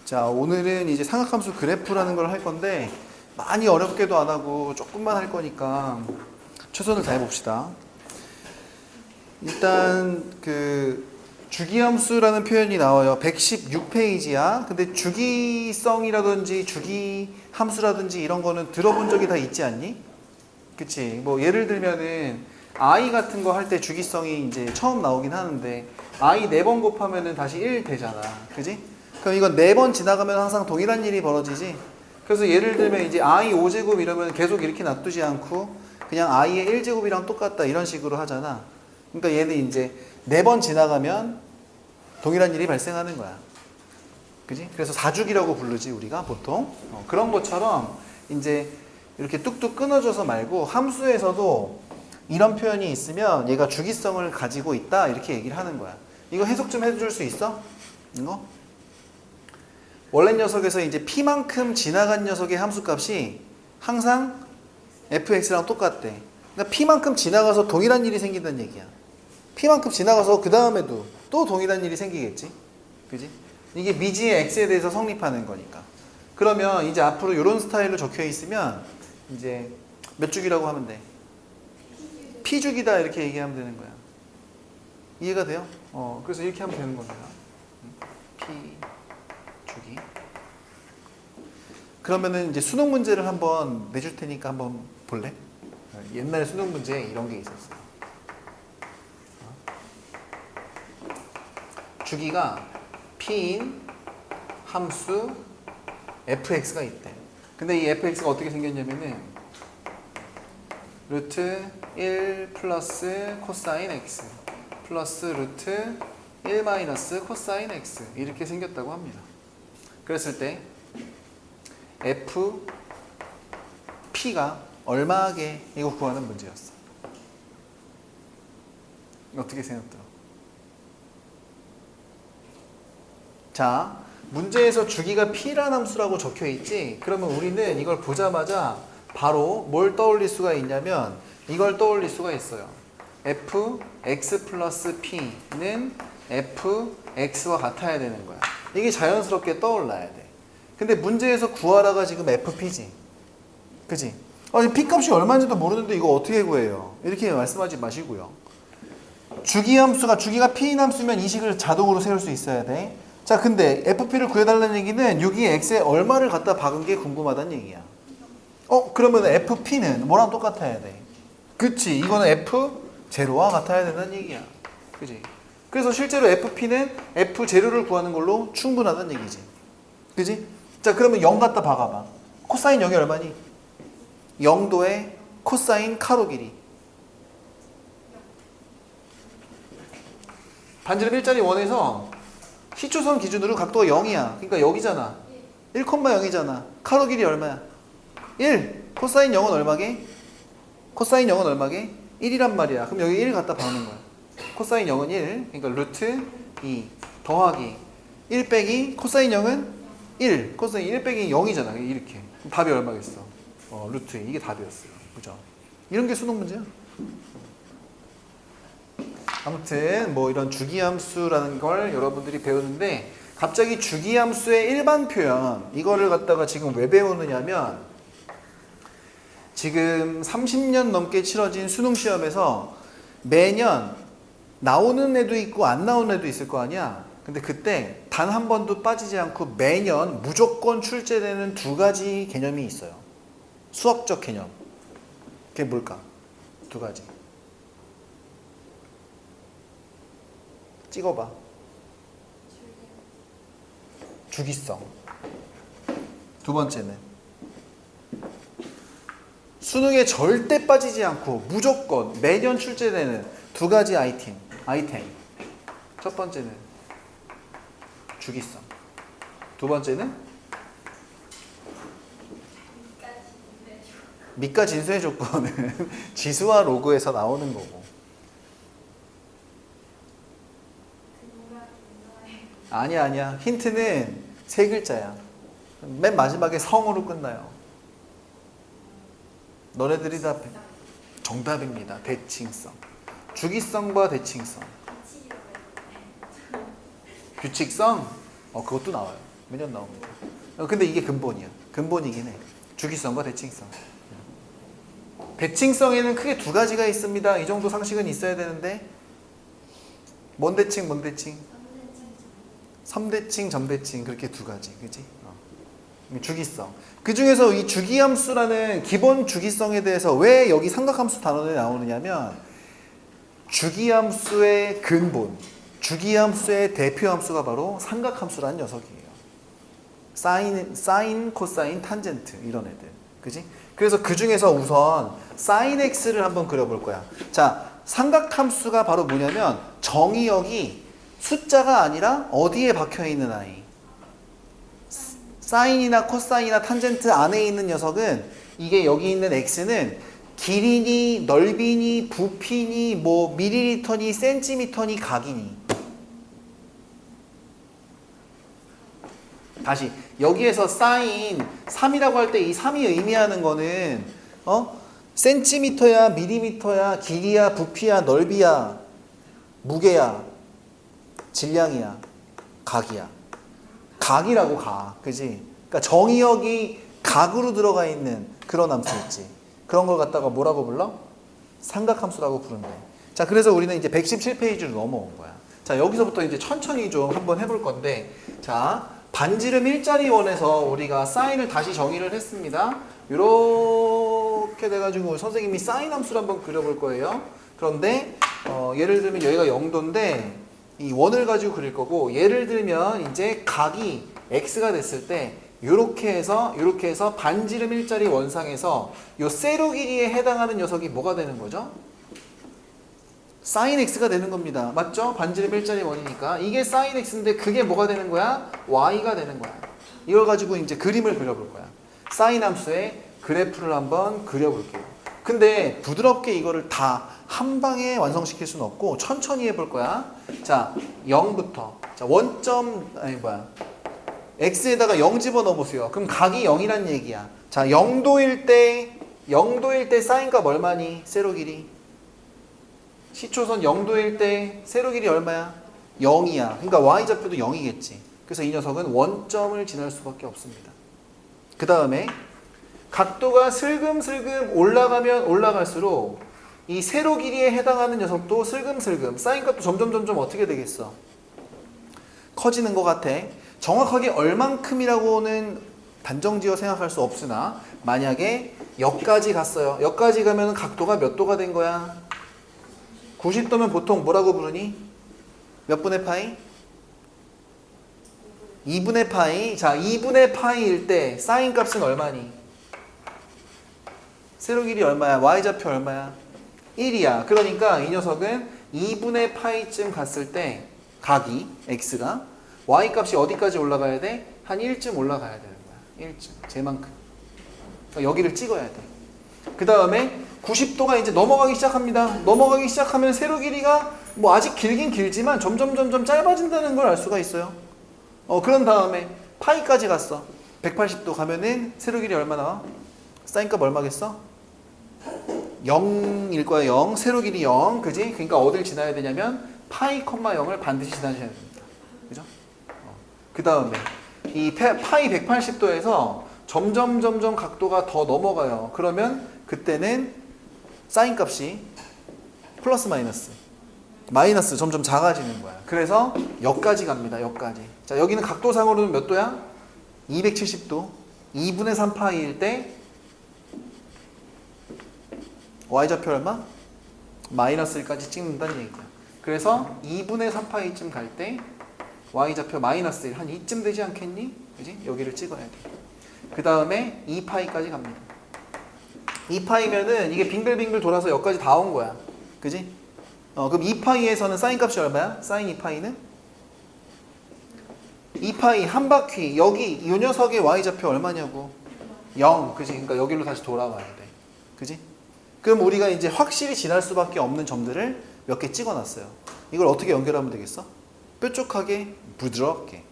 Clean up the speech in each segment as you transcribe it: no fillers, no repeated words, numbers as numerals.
자, 오늘은 이제 삼각함수 그래프라는 걸 할 건데 많이 어렵게도 안 하고 조금만 할 거니까 최선을 다해 봅시다. 일단 그 주기함수라는 표현이 나와요. 116페이지야. 근데 주기성이라든지 주기함수라든지 이런 거는 들어본 적이 다 있지 않니? 그치? 뭐 예를 들면은 i 같은 거 할 때 주기성이 이제 처음 나오긴 하는데 i 4번 곱하면은 다시 1 되잖아. 그지? 그럼 이건 4번 지나가면 항상 동일한 일이 벌어지지. 그래서 예를 들면 이제 i 5제곱 이러면 계속 이렇게 놔두지 않고 그냥 i의 1제곱이랑 똑같다 이런 식으로 하잖아. 그러니까 얘는 이제 4번 지나가면 동일한 일이 발생하는 거야. 그지? 그래서 4주기라고 부르지 우리가 보통. 그런 것처럼 이제 이렇게 뚝뚝 끊어져서 말고 함수에서도 이런 표현이 있으면 얘가 주기성을 가지고 있다 이렇게 얘기를 하는 거야. 이거 해석 좀 해줄 수 있어? 이거? 원래 녀석에서 이제 p만큼 지나간 녀석의 함수값이 항상 fx랑 똑같대. 그러니까 p만큼 지나가서 동일한 일이 생긴다는 얘기야. p만큼 지나가서 그 다음에도 또 동일한 일이 생기겠지. 그지? 이게 미지의 x에 대해서 성립하는 거니까. 그러면 이제 앞으로 이런 스타일로 적혀 있으면 이제 몇 주기라고 하면 돼? p주기다 이렇게 얘기하면 되는 거야. 이해가 돼요? 그래서 이렇게 하면 되는 겁니다. p 주기. 그러면은 이제 수능 문제를 한번 내줄 테니까 한번 볼래? 옛날 수능 문제에 이런 게 있었어. 주기가 p인 함수 fx가 있대. 근데 이 fx가 어떻게 생겼냐면은 루트 1 플러스 코사인 x 플러스 루트 1 마이너스 코사인 x 이렇게 생겼다고 합니다. 그랬을 때 fp가 얼마게 이거 구하는 문제였어. 어떻게 생각들어? 자, 문제에서 주기가 p라는 함수라고 적혀 있지. 그러면 우리는 이걸 보자마자 바로 뭘 떠올릴 수가 있냐면 이걸 떠올릴 수가 있어요. fx 플러스 p는 fx와 같아야 되는 거야. 이게 자연스럽게 떠올라야 돼. 근데 문제에서 구하라가 지금 fp지. 그지? p값이 얼마인지도 모르는데 이거 어떻게 구해요? 이렇게 말씀하지 마시고요. 주기함수가 주기가 p인 함수면 이 식을 자동으로 세울 수 있어야 돼. 자, 근데 fp를 구해달라는 얘기는 여기 x에 얼마를 갖다 박은 게 궁금하다는 얘기야. 그러면 fp는 뭐랑 똑같아야 돼? 그치? 이거는 f0와 같아야 된다는 얘기야. 그지? 그래서 실제로 fp는 f0를 구하는 걸로 충분하다는 얘기지. 그지? 자, 그러면 0 갖다 박아봐. 코사인 0이 얼마니? 0도의 코사인 가로 길이. 반지름 1짜리 원에서 시초선 기준으로 각도가 0이야. 그러니까 여기잖아. 1,0이잖아. 가로 길이 얼마야? 1. 코사인 0은 얼마게? 코사인 0은 얼마게? 1이란 말이야. 그럼 여기 1 갖다 박는 거야. 코사인 0은 1. 그러니까 루트 2 더하기 1 빼기 코사인 0은 1. 코사인 1 빼기 0이잖아. 이렇게. 그럼 답이 얼마겠어? 루트 2. 이게 답이었어요. 그죠? 이런 게 수능 문제야. 아무튼 뭐 이런 주기함수라는 걸 여러분들이 배우는데 갑자기 주기함수의 일반 표현 이거를 갖다가 지금 왜 배우느냐면 지금 30년 넘게 치러진 수능 시험에서 매년 나오는 애도 있고 안 나오는 애도 있을 거 아니야. 근데 그때 단 한 번도 빠지지 않고 매년 무조건 출제되는 두 가지 개념이 있어요. 수학적 개념. 그게 뭘까? 두 가지. 찍어봐. 주기성. 두 번째는 수능에 절대 빠지지 않고 무조건 매년 출제되는 두 가지 아이템. 첫 번째는 주기성. 두 번째는 미가 진수의 조건은 지수와 로그에서 나오는 거고. 아니야. 힌트는 세 글자야. 맨 마지막에 성으로 끝나요. 너네들이 다 정답입니다. 대칭성. 주기성과 대칭성. 규칙성? 그것도 나와요. 매년 나옵니다. 근데 이게 근본이야. 근본이긴 해. 주기성과 대칭성. 대칭성에는 크게 두 가지가 있습니다. 이 정도 상식은 있어야 되는데 뭔 대칭, 뭔 대칭? 삼대칭, 점대칭 그렇게 두 가지. 그지? 주기성. 그 중에서 이 주기함수라는 기본 주기성에 대해서 왜 여기 삼각함수 단원에 나오느냐면 주기함수의 근본, 주기함수의 대표함수가 바로 삼각함수라는 녀석이에요. 사인, 코사인, 탄젠트 이런 애들. 그지? 그래서 그 중에서 우선 사인 x를 한번 그려볼 거야. 자, 삼각함수가 바로 뭐냐면 정의역이 숫자가 아니라 어디에 박혀있는 아이. 사인이나 코사인이나 탄젠트 안에 있는 녀석은 이게 여기 있는 x는 길이니 넓이니 부피니 뭐 밀리리터니 센티미터니 각이니. 다시 여기에서 사인 3이라고 할 때 이 3이 의미하는 거는 센티미터야 밀리미터야 길이야 부피야 넓이야 무게야 질량이야 각이야. 각이라고 각. 그지? 그러니까 정의역이 각으로 들어가 있는 그런 함수 있지. 그런 걸 갖다가 뭐라고 불러? 삼각함수라고 부른대. 자, 그래서 우리는 이제 117페이지로 넘어온 거야. 자, 여기서부터 이제 천천히 좀 한번 해볼 건데, 자, 반지름 일자리 원에서 우리가 사인을 다시 정의를 했습니다. 이렇게 돼가지고 선생님이 사인 함수를 한번 그려볼 거예요. 그런데 예를 들면 여기가 0도인데 이 원을 가지고 그릴 거고, 예를 들면 이제 각이 x가 됐을 때 이렇게 해서 반지름 일자리 원상에서 요 세로 길이에 해당하는 녀석이 뭐가 되는 거죠? 사인 x가 되는 겁니다. 맞죠? 반지름 일자리 원이니까 이게 사인 x인데 그게 뭐가 되는 거야? y가 되는 거야. 이걸 가지고 이제 그림을 그려볼 거야. 사인 함수의 그래프를 한번 그려볼게요. 근데 부드럽게 이거를 다 한 방에 완성시킬 수는 없고 천천히 해볼 거야. 자, 0부터 자 원점 x에다가 0 집어넣어 보세요. 그럼 각이 0이란 얘기야. 자, 0도일 때 사인값 얼마니? 세로 길이. 시초선 0도일 때 세로 길이 얼마야? 0이야. 그러니까 y좌표도 0이겠지. 그래서 이 녀석은 원점을 지날 수밖에 없습니다. 그 다음에 각도가 슬금슬금 올라가면 올라갈수록 이 세로 길이에 해당하는 녀석도 슬금슬금 사인값도 점점 어떻게 되겠어? 커지는 것 같아. 정확하게 얼만큼이라고는 단정지어 생각할 수 없으나 만약에 역까지 갔어요. 역까지 가면 각도가 몇 도가 된 거야? 90도면 보통 뭐라고 부르니? 몇 분의 파이? 2분의 파이. 자, 2분의 파이일 때 사인 값은 얼마니? 세로 길이 얼마야? y좌표 얼마야? 1이야. 그러니까 이 녀석은 2분의 파이쯤 갔을 때 각이 x가 y 값이 어디까지 올라가야 돼? 한 1쯤 올라가야 되는 거야. 1쯤. 쟤만큼. 그러니까 여기를 찍어야 돼. 그 다음에 90도가 이제 넘어가기 시작합니다. 넘어가기 시작하면 세로 길이가 뭐 아직 길긴 길지만 점점 짧아진다는 걸 알 수가 있어요. 그런 다음에 파이까지 갔어. 180도 가면은 세로 길이 얼마 나와? 사인값 얼마겠어? 0일 거야. 0. 세로 길이 0. 그지? 그러니까 어딜 지나야 되냐면 파이, 0을 반드시 지나셔야 됩니다. 그죠? 그 다음에 이 파이 180도에서 점점 각도가 더 넘어가요. 그러면 그때는 사인 값이 플러스 마이너스 점점 작아지는 거야. 그래서 역까지 갑니다. 역까지. 자, 여기는 각도상으로는 몇 도야? 270도. 2분의 3파이일 때 y좌표 얼마? 마이너스 1까지 찍는다는 얘기야. 그래서 2분의 3파이쯤 갈 때 y좌표 마이너스 1 한 이쯤 되지 않겠니? 그지? 여기를 찍어야 돼. 그 다음에 2파이까지 갑니다. 2파이면은 이게 빙글빙글 돌아서 여기까지 다 온 거야. 그지? 그럼 2파이에서는 사인 값이 얼마야? 사인 2파이는? 2파이 한 바퀴 여기 이 녀석의 y좌표 얼마냐고? 0. 그지? 그러니까 여기로 다시 돌아와야 돼. 그지? 그럼 우리가 이제 확실히 지날 수밖에 없는 점들을 몇 개 찍어놨어요. 이걸 어떻게 연결하면 되겠어? 뾰족하게 부드럽게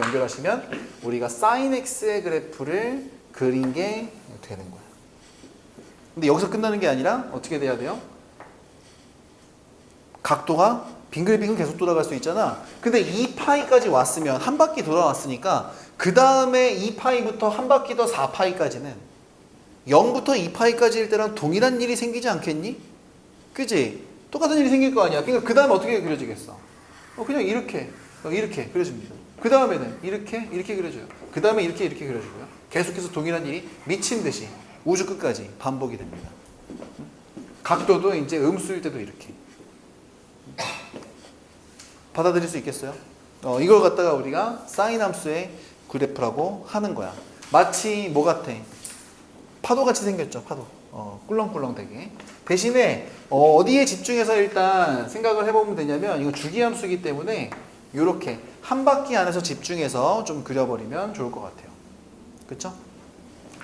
연결하시면 우리가 sin x의 그래프를 그린 게 되는 거야. 근데 여기서 끝나는 게 아니라 어떻게 돼야 돼요? 각도가 빙글빙글 계속 돌아갈 수 있잖아. 근데 2파이까지 왔으면 한 바퀴 돌아왔으니까 그 다음에 2파이부터 한 바퀴 더 4파이까지는 0부터 2파이까지일 때랑 동일한 일이 생기지 않겠니? 그지? 똑같은 일이 생길 거 아니야. 그러니까 그 다음에 어떻게 그려지겠어? 그냥 이렇게 그려집니다. 그 다음에는 이렇게 그려져요. 그 다음에 이렇게 그려지고요. 계속해서 동일한 일이 미친 듯이 우주 끝까지 반복이 됩니다. 각도도 이제 음수일 때도 이렇게. 받아들일 수 있겠어요? 이걸 갖다가 우리가 사인 함수의 그래프라고 하는 거야. 마치 뭐 같아? 파도같이 생겼죠, 파도. 꿀렁꿀렁 되게. 대신에 어디에 집중해서 일단 생각을 해보면 되냐면 이거 주기함수이기 때문에 이렇게 한 바퀴 안에서 집중해서 좀 그려버리면 좋을 것 같아요. 그쵸?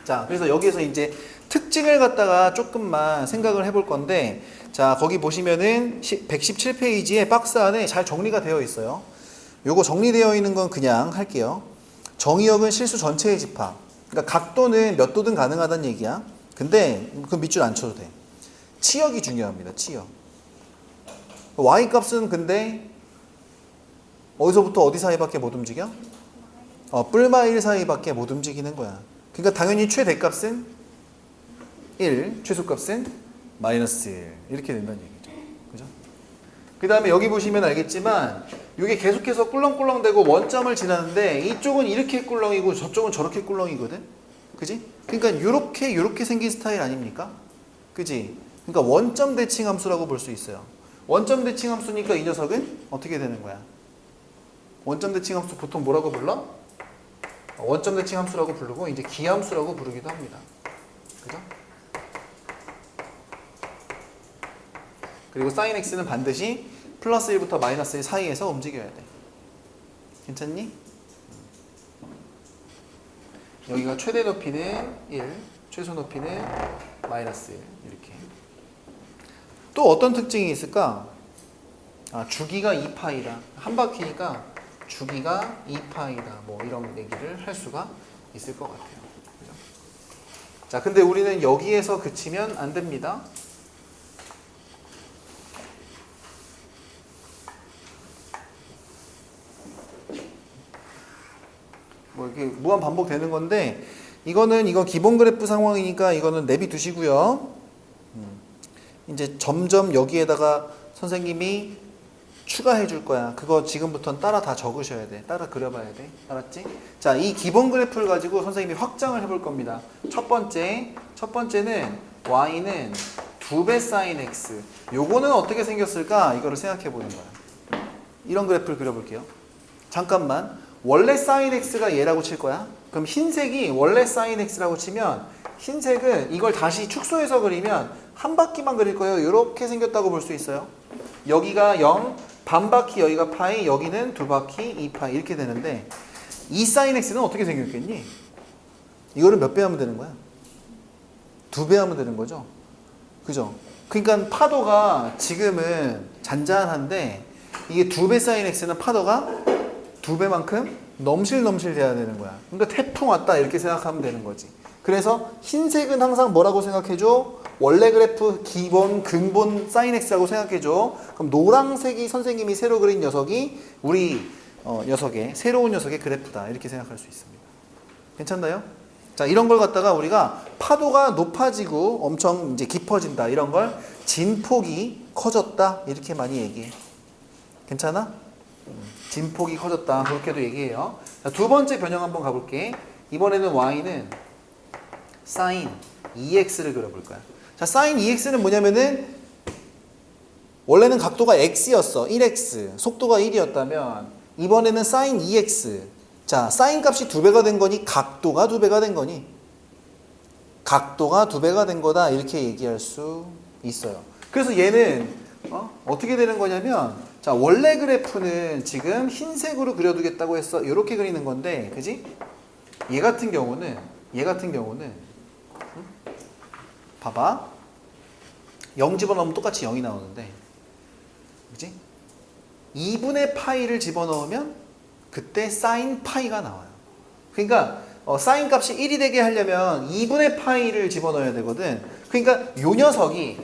자, 그래서 여기에서 이제 특징을 갖다가 조금만 생각을 해볼 건데, 자, 거기 보시면은 117페이지에 박스 안에 잘 정리가 되어 있어요. 요거 정리되어 있는 건 그냥 할게요. 정의역은 실수 전체의 집합. 그러니까 각도는 몇 도든 가능하다는 얘기야. 근데 그 밑줄 안 쳐도 돼. 치역이 중요합니다. 치역. y 값은 근데 어디서부터 어디 사이밖에 못 움직여? 뿔마 1 사이밖에 못 움직이는 거야. 그러니까 당연히 최대값은 1, 최소값은 마이너스 1 이렇게 된다는 얘기죠. 그죠? 그 다음에 여기 보시면 알겠지만 이게 계속해서 꿀렁꿀렁 되고 원점을 지나는데 이쪽은 이렇게 꿀렁이고 저쪽은 저렇게 꿀렁이거든? 그지? 그러니까 요렇게 생긴 스타일 아닙니까? 그지? 그러니까 원점 대칭 함수라고 볼 수 있어요. 원점 대칭 함수니까 이 녀석은 어떻게 되는 거야? 원점 대칭 함수 보통 뭐라고 불러? 원점 대칭 함수라고 부르고 이제 기함수라고 부르기도 합니다. 그죠? 그리고 sin x는 반드시 플러스 1부터 마이너스 1 사이에서 움직여야 돼. 괜찮니? 여기가 최대 높이는 1, 최소 높이는 마이너스 1 이렇게. 또 어떤 특징이 있을까? 주기가 2파이다. 한 바퀴니까 주기가 2파이다. 뭐 이런 얘기를 할 수가 있을 것 같아요. 그죠? 자, 근데 우리는 여기에서 그치면 안 됩니다. 뭐 이렇게 무한 반복되는 건데 이거 기본 그래프 상황이니까 이거는 내비 두시고요. 이제 점점 여기에다가 선생님이 추가해 줄 거야. 그거 지금부터는 따라 다 적으셔야 돼. 따라 그려봐야 돼. 알았지? 자, 이 기본 그래프를 가지고 선생님이 확장을 해볼 겁니다. 첫 번째는 y는 2배 sin x. 요거는 어떻게 생겼을까? 이거를 생각해 보는 거야. 이런 그래프를 그려볼게요. 잠깐만. 원래 sin x가 얘라고 칠 거야. 그럼 흰색이 원래 sin x라고 치면 흰색은 이걸 다시 축소해서 그리면 한 바퀴만 그릴 거예요. 이렇게 생겼다고 볼 수 있어요. 여기가 0, 반 바퀴, 여기가 파이, 여기는 두 바퀴, 2파이 이렇게 되는데 이 sin x는 어떻게 생겼겠니? 이거를 몇 배 하면 되는 거야? 2배 하면 되는 거죠. 그죠? 그러니까 파도가 지금은 잔잔한데 이게 2배 sin x는 파도가 2배만큼 넘실넘실 돼야 되는 거야. 그러니까 태풍 왔다 이렇게 생각하면 되는 거지. 그래서 흰색은 항상 뭐라고 생각해줘? 원래 그래프 기본 근본 sin x라고 생각해줘. 그럼 노란색이 선생님이 새로 그린 녀석이 우리 새로운 녀석의 그래프다 이렇게 생각할 수 있습니다. 괜찮나요? 자, 이런 걸 갖다가 우리가 파도가 높아지고 엄청 이제 깊어진다 이런 걸 진폭이 커졌다 이렇게 많이 얘기해. 괜찮아? 진폭이 커졌다 그렇게도 얘기해요. 자, 두 번째 변형 한번 가볼게. 이번에는 y는 sin 2x를 그려볼 거야. 자, sin 2x는 뭐냐면은 원래는 각도가 x였어. 1x 속도가 1이었다면 이번에는 sin 2x. 자, sin 값이 2배가 된 거니 각도가 2배가 된 거니 각도가 2배가 된 거다 이렇게 얘기할 수 있어요. 그래서 얘는 어떻게 되는 거냐면 자, 원래 그래프는 지금 흰색으로 그려두겠다고 했어. 이렇게 그리는 건데 그지? 얘 같은 경우는 봐봐 0 집어넣으면 똑같이 0이 나오는데 그지? 2분의 파이를 집어넣으면 그때 sin 파이가 나와요. 그러니까 sin 값이 1이 되게 하려면 2분의 파이를 집어넣어야 되거든. 그러니까 요 녀석이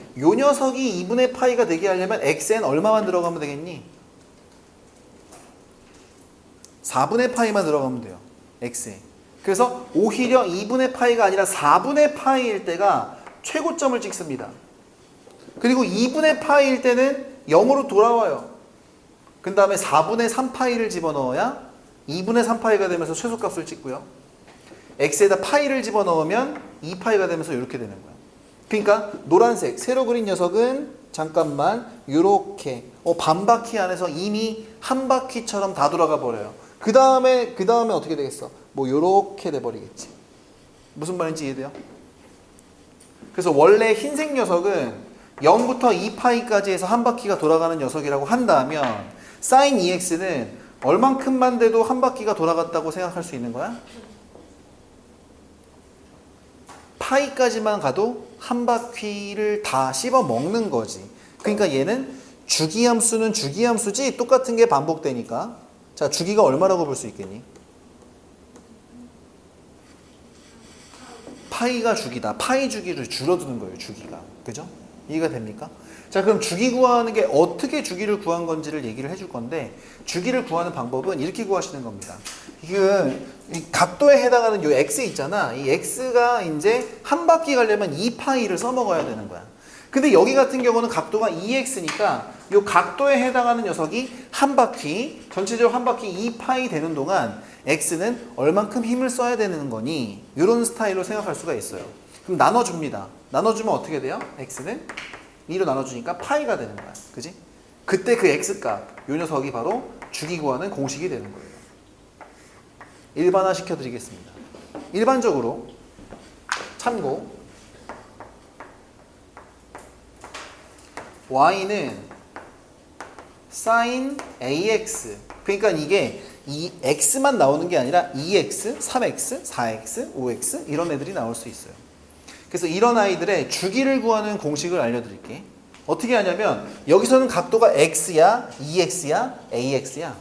2분의 파이가 되게 하려면 xn 얼마만 들어가면 되겠니? 4분의 파이만 들어가면 돼요. x에. 그래서 오히려 2분의 파이가 아니라 4분의 파이일 때가 최고점을 찍습니다. 그리고 2분의 파이일 때는 0으로 돌아와요. 그 다음에 4분의 3파이를 집어넣어야 2분의 3파이가 되면서 최소값을 찍고요. x에다 파이를 집어넣으면 2파이가 되면서 이렇게 되는 거예요. 그러니까 노란색 세로 그린 녀석은 잠깐만 이렇게 반바퀴 안에서 이미 한 바퀴처럼 다 돌아가 버려요. 그 다음에 어떻게 되겠어? 뭐 이렇게 돼버리겠지. 무슨 말인지 이해돼요? 그래서 원래 흰색 녀석은 0부터 2파이까지 해서 한 바퀴가 돌아가는 녀석이라고 한다면 sin 2x는 얼만큼만 돼도 한 바퀴가 돌아갔다고 생각할 수 있는 거야? 파이까지만 가도 한 바퀴를 다 씹어 먹는 거지. 그러니까 얘는 주기함수는 주기함수지 똑같은 게 반복되니까. 자, 주기가 얼마라고 볼 수 있겠니? 파이가 주기다. 파이 주기를 줄어드는 거예요, 주기가. 그죠? 이해가 됩니까? 자, 그럼 주기 구하는 게 어떻게 주기를 구한 건지를 얘기를 해줄 건데, 주기를 구하는 방법은 이렇게 구하시는 겁니다. 이 각도에 해당하는 요 x 있잖아. 이 x가 이제 한 바퀴 가려면 2파이를 써먹어야 되는 거야. 근데 여기 같은 경우는 각도가 2x니까 요 각도에 해당하는 녀석이 한 바퀴, 전체적으로 한 바퀴 2파이 되는 동안 x는 얼만큼 힘을 써야 되는 거니? 이런 스타일로 생각할 수가 있어요. 그럼 나눠줍니다. 나눠주면 어떻게 돼요? x는 2로 나눠주니까 파이가 되는 거야. 그지? 그때 그 x값, 요 녀석이 바로 주기 구하는 공식이 되는 거예요. 일반화 시켜드리겠습니다. 일반적으로 참고 y는 sin ax, 그러니까 이게 이 x만 나오는 게 아니라 2x, 3x, 4x, 5x 이런 애들이 나올 수 있어요. 그래서 이런 아이들의 주기를 구하는 공식을 알려드릴게. 어떻게 하냐면 여기서는 각도가 x야, 2x야, ax야.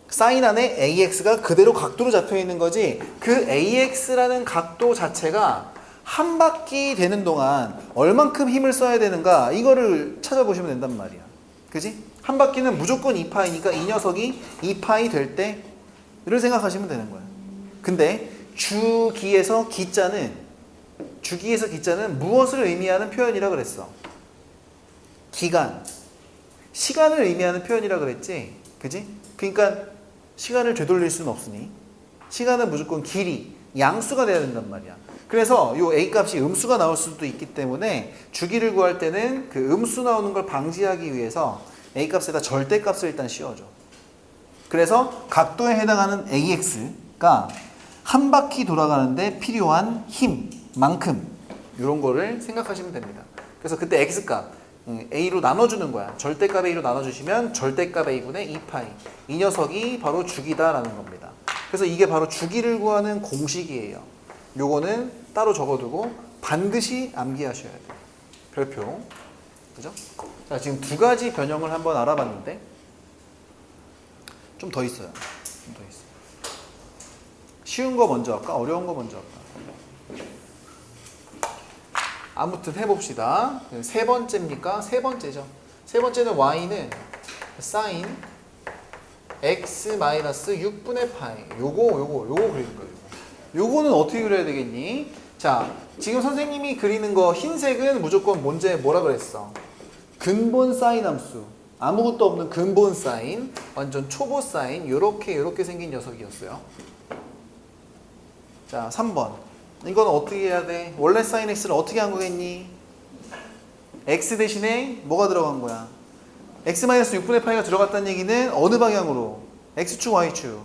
사인 안에 ax가 그대로 각도로 잡혀 있는 거지, 그 ax라는 각도 자체가 한 바퀴 되는 동안 얼만큼 힘을 써야 되는가, 이거를 찾아보시면 된단 말이야. 그지? 한 바퀴는 무조건 2파이니까 이 녀석이 2파이 될 때를 생각하시면 되는 거야. 근데 주기에서 기자는 무엇을 의미하는 표현이라 그랬어? 기간, 시간을 의미하는 표현이라 그랬지? 그지? 그러니까 시간을 되돌릴 수는 없으니 시간은 무조건 길이, 양수가 돼야 된단 말이야. 그래서 요 a 값이 음수가 나올 수도 있기 때문에 주기를 구할 때는 그 음수 나오는 걸 방지하기 위해서 a 값에다 절대값을 일단 씌워줘. 그래서 각도에 해당하는 ax가 한 바퀴 돌아가는데 필요한 힘만큼, 이런 거를 생각하시면 됩니다. 그래서 그때 x값 a로 나눠주는 거야. 절대값 a로 나눠주시면 절대값 a분의 2파이, 이 녀석이 바로 주기다라는 겁니다. 그래서 이게 바로 주기를 구하는 공식이에요. 요거는 따로 적어두고 반드시 암기하셔야 돼요. 별표. 그죠? 자, 지금 두 가지 변형을 한번 알아봤는데 좀 더 있어요. 좀 더 있어요. 쉬운 거 먼저 할까? 어려운 거 먼저 할까? 아무튼 해봅시다. 세 번째입니까? 세 번째죠. 세 번째는 y는 sin x 6분의 파이. 요거 그리는 거예요. 요거는 어떻게 그려야 되겠니? 자, 지금 선생님이 그리는 거 흰색은 무조건 뭐라 그랬어? 근본 사인 함수. 아무것도 없는 근본 사인, 완전 초보 사인, 요렇게 생긴 녀석이었어요. 자, 3번. 이건 어떻게 해야 돼? 원래 사인 x를 어떻게 한 거겠니? x 대신에 뭐가 들어간 거야? x-6분의 파이가 들어갔다는 얘기는 어느 방향으로? x축, y축.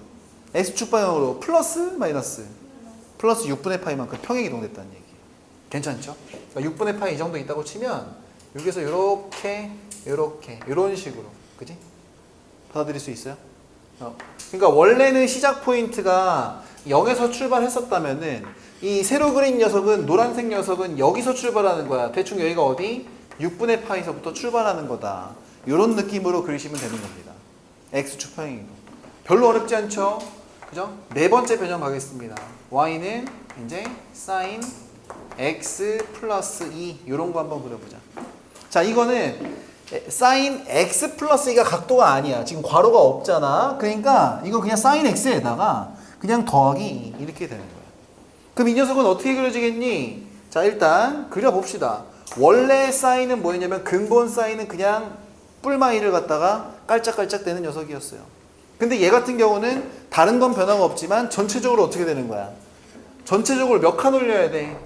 x축 방향으로 플러스, 마이너스. 플러스 6분의 파이만큼 평행 이동됐다는 얘기. 괜찮죠? 그러니까 6분의 파이 이 정도 있다고 치면 여기서 요렇게 이런 식으로, 그지? 받아들일 수 있어요? 그러니까 원래는 시작 포인트가 0에서 출발했었다면은 이 세로 그린 녀석은, 노란색 녀석은 여기서 출발하는 거야. 대충 여기가 어디? 6분의 파이서부터 출발하는 거다. 이런 느낌으로 그리시면 되는 겁니다. x축 평행 이동. 별로 어렵지 않죠? 그죠? 네 번째 변형 가겠습니다. y는 이제 sin x 플러스 2, 이런 거 한번 그려보자. 자, 이거는 사인 x 플러스 2가 각도가 아니야. 지금 괄호가 없잖아. 그러니까 이거 그냥 사인 x에다가 그냥 더하기 2 이렇게 되는 거야. 그럼 이 녀석은 어떻게 그려지겠니? 자, 일단 그려봅시다. 원래 사인은 뭐였냐면 근본 사인은 그냥 뿔마이를 갖다가 깔짝깔짝 되는 녀석이었어요. 근데 얘 같은 경우는 다른 건 변화가 없지만 전체적으로 어떻게 되는 거야? 전체적으로 몇 칸 올려야 돼?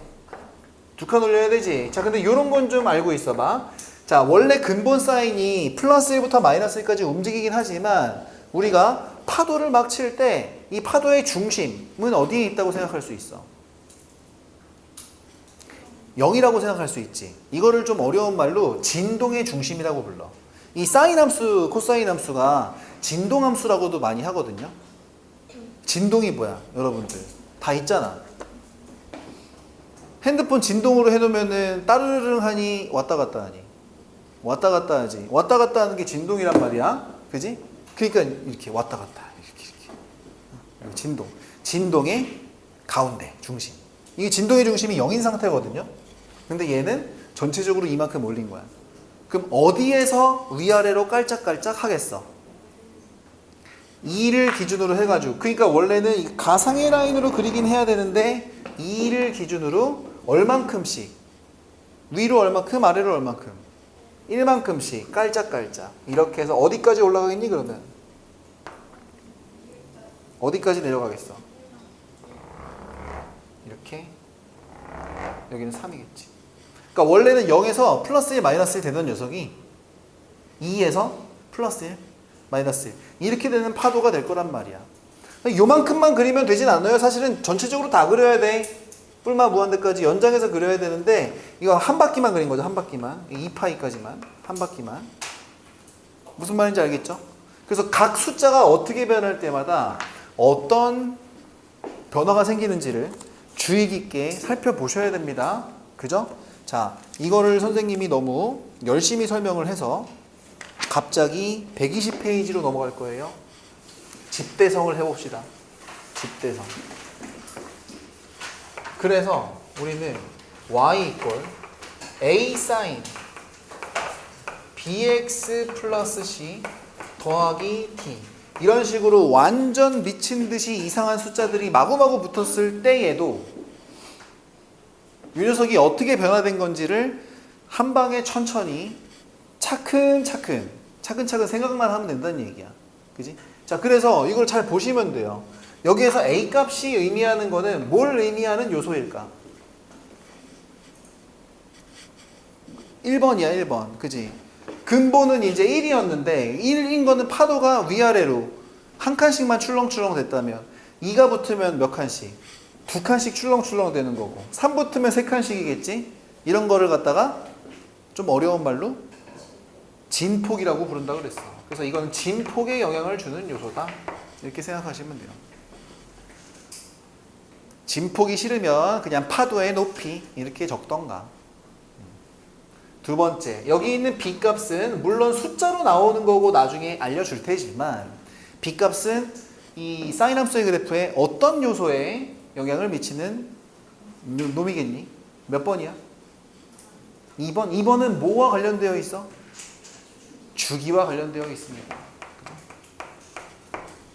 2칸 올려야 되지. 자, 근데 이런 건 좀 알고 있어봐. 자, 원래 근본 사인이 플러스 1부터 마이너스 1까지 움직이긴 하지만 우리가 파도를 막 칠 때 이 파도의 중심은 어디에 있다고 생각할 수 있어? 0이라고 생각할 수 있지. 이거를 좀 어려운 말로 진동의 중심이라고 불러. 이 사인 함수, 코사인 함수가 진동 함수라고도 많이 하거든요. 진동이 뭐야, 여러분들? 다 있잖아. 핸드폰 진동으로 해놓으면은 따르르릉 하니 왔다 갔다 하니? 왔다 갔다 하지. 왔다 갔다 하는 게 진동이란 말이야. 그지? 그러니까 이렇게 왔다 갔다. 이렇게. 진동. 진동의 가운데, 중심. 이게 진동의 중심이 0인 상태거든요. 근데 얘는 전체적으로 이만큼 올린 거야. 그럼 어디에서 위아래로 깔짝깔짝 하겠어? 2를 기준으로 해가지고, 그러니까 원래는 가상의 라인으로 그리긴 해야 되는데 2를 기준으로 얼만큼씩, 위로 얼만큼, 아래로 얼만큼, 1만큼씩 깔짝깔짝 이렇게 해서 어디까지 올라가겠니? 그러면 어디까지 내려가겠어? 이렇게. 여기는 3이겠지. 그러니까 원래는 0에서 플러스 1, 마이너스 1 되던 녀석이 2에서 플러스 1, 마이너스 1 이렇게 되는 파도가 될 거란 말이야. 요만큼만 그리면 되진 않아요. 사실은 전체적으로 다 그려야 돼. 뿔마 무한대까지 연장해서 그려야 되는데 이거 한 바퀴만 그린 거죠. 한 바퀴만. 2파이까지만. 한 바퀴만. 무슨 말인지 알겠죠? 그래서 각 숫자가 어떻게 변할 때마다 어떤 변화가 생기는지를 주의 깊게 살펴보셔야 됩니다. 그죠? 자, 이거를 선생님이 너무 열심히 설명을 해서 갑자기 120페이지로 넘어갈 거예요. 집대성을 해봅시다. 집대성. 그래서 우리는 y 이퀄 a sin bx 플러스 c 더하기 t 이런 식으로 완전 미친 듯이 이상한 숫자들이 마구마구 붙었을 때에도 이 녀석이 어떻게 변화된 건지를 한 방에 천천히 차근차근 생각만 하면 된다는 얘기야. 그지? 자, 그래서 이걸 잘 보시면 돼요. 여기에서 A 값이 의미하는 거는 뭘 의미하는 요소일까? 1번이야, 1번. 그지? 근본은 이제 1이었는데 1인 거는 파도가 위아래로 한 칸씩만 출렁출렁 됐다면 2가 붙으면 몇 칸씩? 2칸씩 출렁출렁 되는 거고 3 붙으면 3칸씩이겠지? 이런 거를 갖다가 좀 어려운 말로 진폭이라고 부른다고 그랬어. 그래서 이건 진폭에 영향을 주는 요소다. 이렇게 생각하시면 돼요. 진폭이 싫으면 그냥 파도의 높이 이렇게 적던가. 두 번째, 여기 있는 B값은 물론 숫자로 나오는 거고 나중에 알려줄 테지만 B값은 이 사인 함수의 그래프에 어떤 요소에 영향을 미치는 놈이겠니? 몇 번이야? 2번. 2번은 뭐와 관련되어 있어? 주기와 관련되어 있습니다.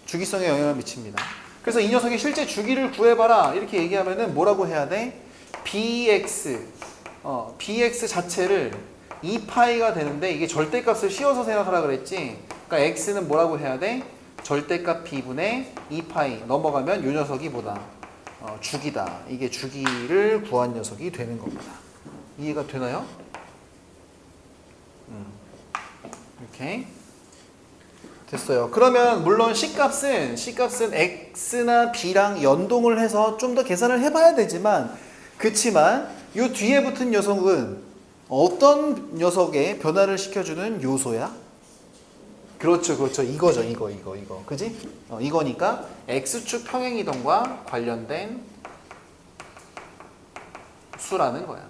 주기성에 영향을 미칩니다. 그래서 이 녀석의 실제 주기를 구해봐라 이렇게 얘기하면은 뭐라고 해야 돼? bx 자체를 2파이가 되는데 이게 절대값을 씌워서 생각하라 그랬지. 그러니까 x는 뭐라고 해야 돼? 절대값 b분의 2파이 넘어가면 이 녀석이 뭐다? 주기다. 이게 주기를 구한 녀석이 되는 겁니다. 이해가 되나요? 이렇게 됐어요. 그러면 물론 C값은 X나 B랑 연동을 해서 좀 더 계산을 해봐야 되지만 그치만 이 뒤에 붙은 녀석은 어떤 녀석의 변화를 시켜주는 요소야? 그렇죠. 이거죠. 이거. 그지? 이거니까 X축 평행이동과 관련된 수라는 거야.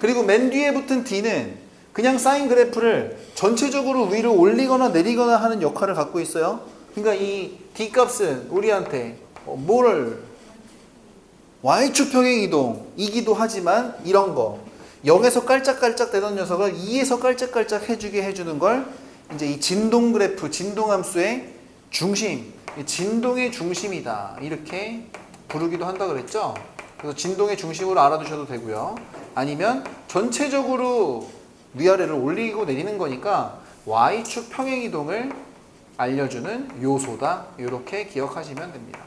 그리고 맨 뒤에 붙은 D는 그냥 사인 그래프를 전체적으로 위로 올리거나 내리거나 하는 역할을 갖고 있어요. 그러니까 이 D값은 우리한테 뭐를 Y축 평행이동이기도 하지만 이런 거 0에서 깔짝깔짝 되던 녀석을 2에서 깔짝깔짝 해주게 해주는 걸 이제 이 진동 그래프, 진동 함수의 중심, 진동의 중심이다. 이렇게 부르기도 한다 그랬죠? 그래서 진동의 중심으로 알아두셔도 되고요. 아니면 전체적으로 위아래를 올리고 내리는 거니까 Y축 평행이동을 알려주는 요소다. 이렇게 기억하시면 됩니다.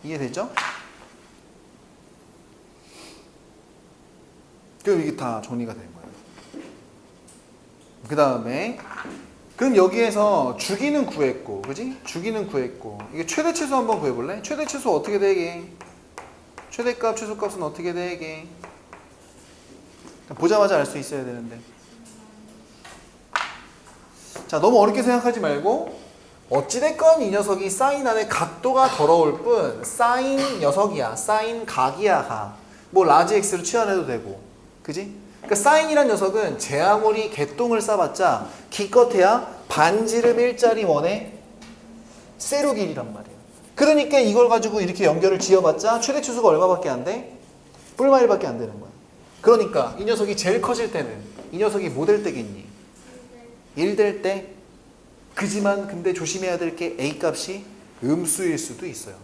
이해되죠? 그럼 이게 다 정리가 된 거예요. 그 다음에 그럼 여기에서 주기는 구했고, 그지? 주기는 구했고, 이게 최대 최소 한번 구해볼래? 최대 최소 어떻게 되게? 최대값, 최소값은 어떻게 되게? 보자마자 알 수 있어야 되는데. 자, 너무 어렵게 생각하지 말고 어찌됐건 이 녀석이 사인 안에 각도가 더러울 뿐 사인 녀석이야. 사인 각이야. 각. 뭐 라지 X로 치환해도 되고, 그지? 그러니까 사인이란 녀석은 제 아무리 개똥을 싸봤자 기껏해야 반지름 일자리 원의 세로 길이란 말이에요. 그러니까 이걸 가지고 이렇게 연결을 지어봤자 최대 추수가 얼마밖에 안 돼? 뿔마일밖에 안 되는 거야. 그러니까 이 녀석이 제일 커질 때는 이 녀석이 뭐 될 때겠니? 1 될 때. 그지만 근데 조심해야 될 게 A 값이 음수일 수도 있어요.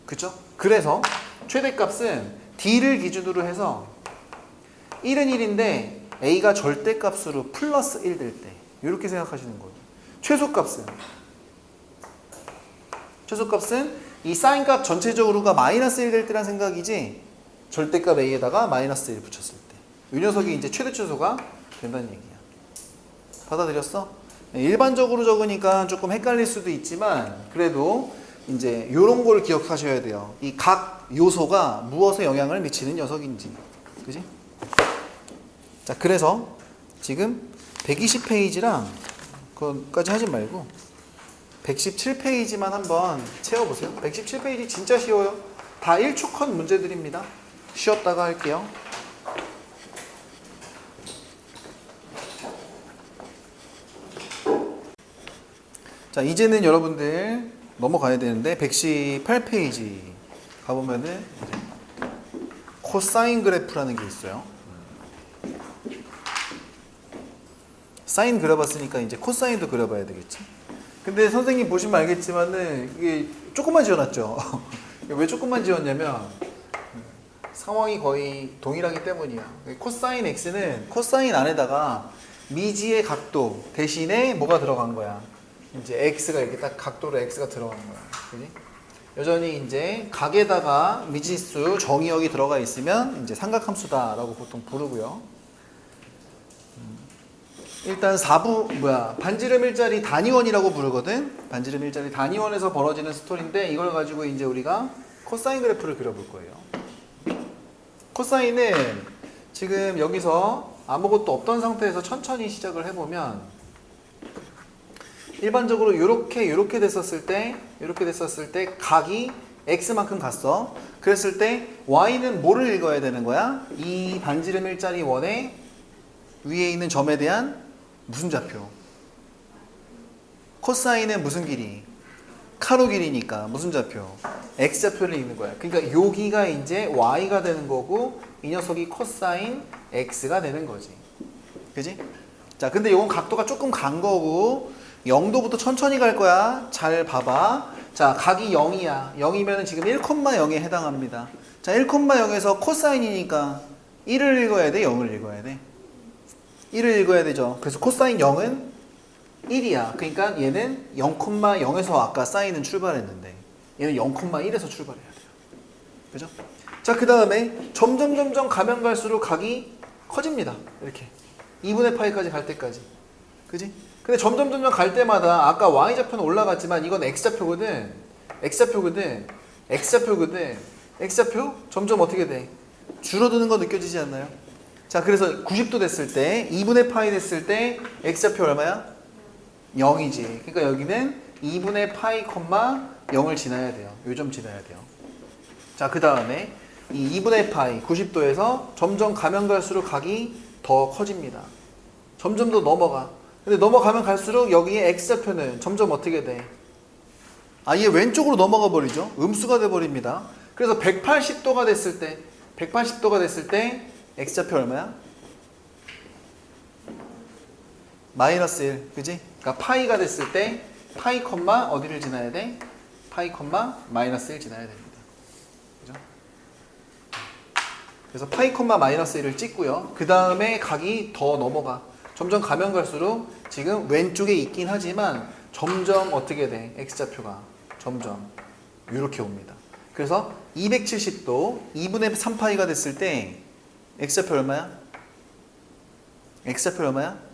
그쵸? 그래서 최대값은 D를 기준으로 해서 1은 1인데 A가 절대값으로 플러스 1 될 때 이렇게 생각하시는 거예요. 최소값은 이 사인값 전체적으로가 마이너스 1 될 때란 생각이지 절대값 A에다가 마이너스 1 붙였을 때 이 녀석이 이제 최대 최소가 된다는 얘기야. 받아들였어? 일반적으로 적으니까 조금 헷갈릴 수도 있지만 그래도 이제 이런 걸 기억하셔야 돼요. 이 각 요소가 무엇에 영향을 미치는 녀석인지. 그지? 자, 그래서 지금 120페이지랑 그것까지 하지 말고 117페이지만 한번 채워보세요. 117페이지 진짜 쉬워요. 다 1초 컷 문제들입니다. 쉬었다가 할게요. 자, 이제는 여러분들 넘어가야 되는데 118페이지 가보면은 코사인 그래프라는 게 있어요. 사인 그려봤으니까 이제 코사인도 그려봐야 되겠지. 근데 선생님 보시면 알겠지만은 이게 조금만 지어놨죠. 왜 조금만 지었냐면 상황이 거의 동일하기 때문이야. 코사인 x는 코사인 안에다가 미지의 각도 대신에 뭐가 들어간 거야? 이제 x가 이렇게 딱 각도로 x가 들어간 거야. 그지? 여전히 이제 각에다가 미지수 정의역이 들어가 있으면 이제 삼각함수다라고 보통 부르고요. 일단 반지름 일자리 단위원이라고 부르거든. 반지름 일자리 단위원에서 벌어지는 스토리인데 이걸 가지고 이제 우리가 코사인 그래프를 그려볼 거예요. 코사인은 지금 여기서 아무것도 없던 상태에서 천천히 시작을 해보면 일반적으로 이렇게 됐었을 때 각이 x만큼 갔어. 그랬을 때 y는 뭐를 읽어야 되는 거야? 이 반지름 일자리 원의 위에 있는 점에 대한 무슨 좌표? 코사인은 무슨 길이? 가로 길이니까 무슨 좌표? x좌표를 읽는 거야. 그러니까 여기가 이제 y가 되는 거고 이 녀석이 코사인 x가 되는 거지. 그지? 자, 근데 이건 각도가 조금 간 거고 0도부터 천천히 갈 거야. 잘 봐봐. 자, 각이 0이야. 0이면 지금 1,0에 해당합니다. 자, 1,0에서 코사인이니까 1을 읽어야 돼? 0을 읽어야 돼? 1을 읽어야 되죠. 그래서 코사인 0은 1이야. 그러니까 얘는 0,0에서 아까 사인은 출발했는데 얘는 0,1에서 출발해야 돼요. 그죠? 자, 그 다음에 점점 가면 갈수록 각이 커집니다. 이렇게 2분의 파이까지 갈 때까지. 그지? 근데 점점 갈 때마다 아까 y좌표는 올라갔지만 이건 x좌표거든. x좌표 점점 어떻게 돼? 줄어드는 거 느껴지지 않나요? 자, 그래서 90도 됐을 때 2분의 파이 됐을 때 x좌표 얼마야? 0이지. 그러니까 여기는 2분의 파이, 0을 지나야 돼요. 요 점 지나야 돼요. 자, 그 다음에 이 2분의 파이 90도에서 점점 가면 갈수록 각이 더 커집니다. 점점 더 넘어가. 근데 넘어가면 갈수록 여기에 x좌표는 점점 어떻게 돼? 아예 왼쪽으로 넘어가 버리죠. 음수가 돼 버립니다. 그래서 180도가 됐을 때 x좌표 얼마야? 마이너스 1, 그지? 그러니까 파이가 됐을 때 파이 콤마 어디를 지나야 돼? 파이 콤마 마이너스 1 지나야 됩니다. 그죠? 그래서 파이 콤마 마이너스 1을 찍고요. 그 다음에 각이 더 넘어가. 점점 가면 갈수록 지금 왼쪽에 있긴 하지만 점점 어떻게 돼? x좌표가 점점 이렇게 옵니다. 그래서 270도 2분의 3파이가 됐을 때 x좌표 얼마야? x좌표 얼마야?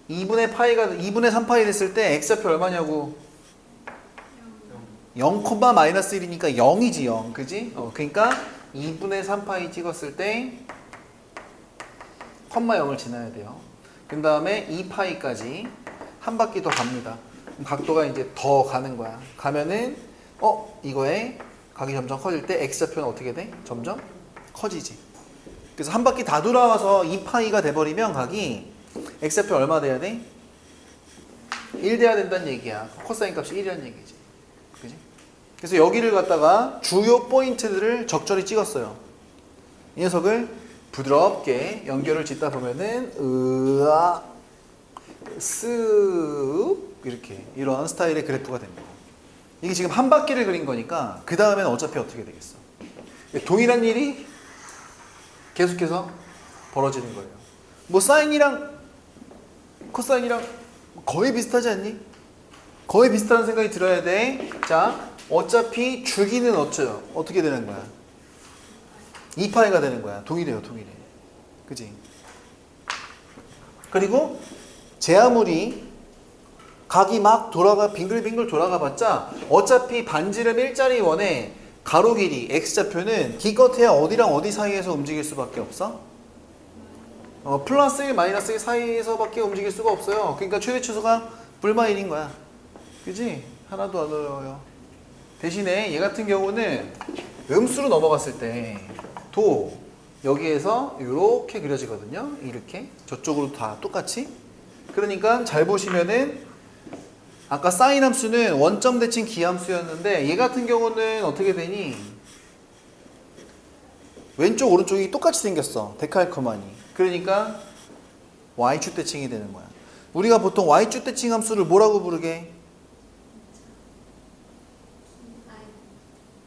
2분의 3파이 됐을 때 x좌표 얼마냐고? 0, 마이너스 1이니까 0이지 0. 그지? 그러니까 2분의 3파이 찍었을 때 콤마 0을 지나야 돼요. 그 다음에 2파이까지 한 바퀴 더 갑니다. 그럼 각도가 이제 더 가는 거야. 가면은 이거에 각이 점점 커질 때 x좌표는 어떻게 돼? 점점 커지지. 그래서 한 바퀴 다 돌아와서 2파이가 돼버리면 각이 x좌표 얼마 돼야 돼? 1 돼야 된다는 얘기야. 코사인 값이 1이라는 얘기지. 그지? 그래서 여기를 갖다가 주요 포인트들을 적절히 찍었어요. 이 녀석을 부드럽게 연결을 짓다 보면은 쓱 이렇게 이런 스타일의 그래프가 됩니다. 이게 지금 한 바퀴를 그린 거니까 그 다음에는 어차피 어떻게 되겠어? 동일한 일이 계속해서 벌어지는 거예요. 뭐 사인이랑 코사인이랑 거의 비슷하지 않니? 거의 비슷한 생각이 들어야 돼. 자, 어차피 주기는 어떻게 되는 거야? 2파이가 되는 거야. 동일해요, 동일해. 그지? 그리고 제 아무리 각이 막 빙글빙글 돌아가 봤자 어차피 반지름 일자리 원의 가로 길이 x좌표는 기껏해야 어디랑 어디 사이에서 움직일 수밖에 없어? 플러스 1, 마이너스 1 사이에서밖에 움직일 수가 없어요. 그러니까 최대 추수가 불마 1인 거야. 그지? 하나도 안 어려워요. 대신에 얘 같은 경우는 음수로 넘어갔을 때 도 여기에서 이렇게 그려지거든요. 이렇게 저쪽으로 다 똑같이. 그러니까 잘 보시면은 아까 사인 함수는 원점 대칭 기함수였는데 얘 같은 경우는 어떻게 되니? 왼쪽 오른쪽이 똑같이 생겼어. 데칼코마니. 그러니까 y축 대칭이 되는 거야. 우리가 보통 y축 대칭 함수를 뭐라고 부르게?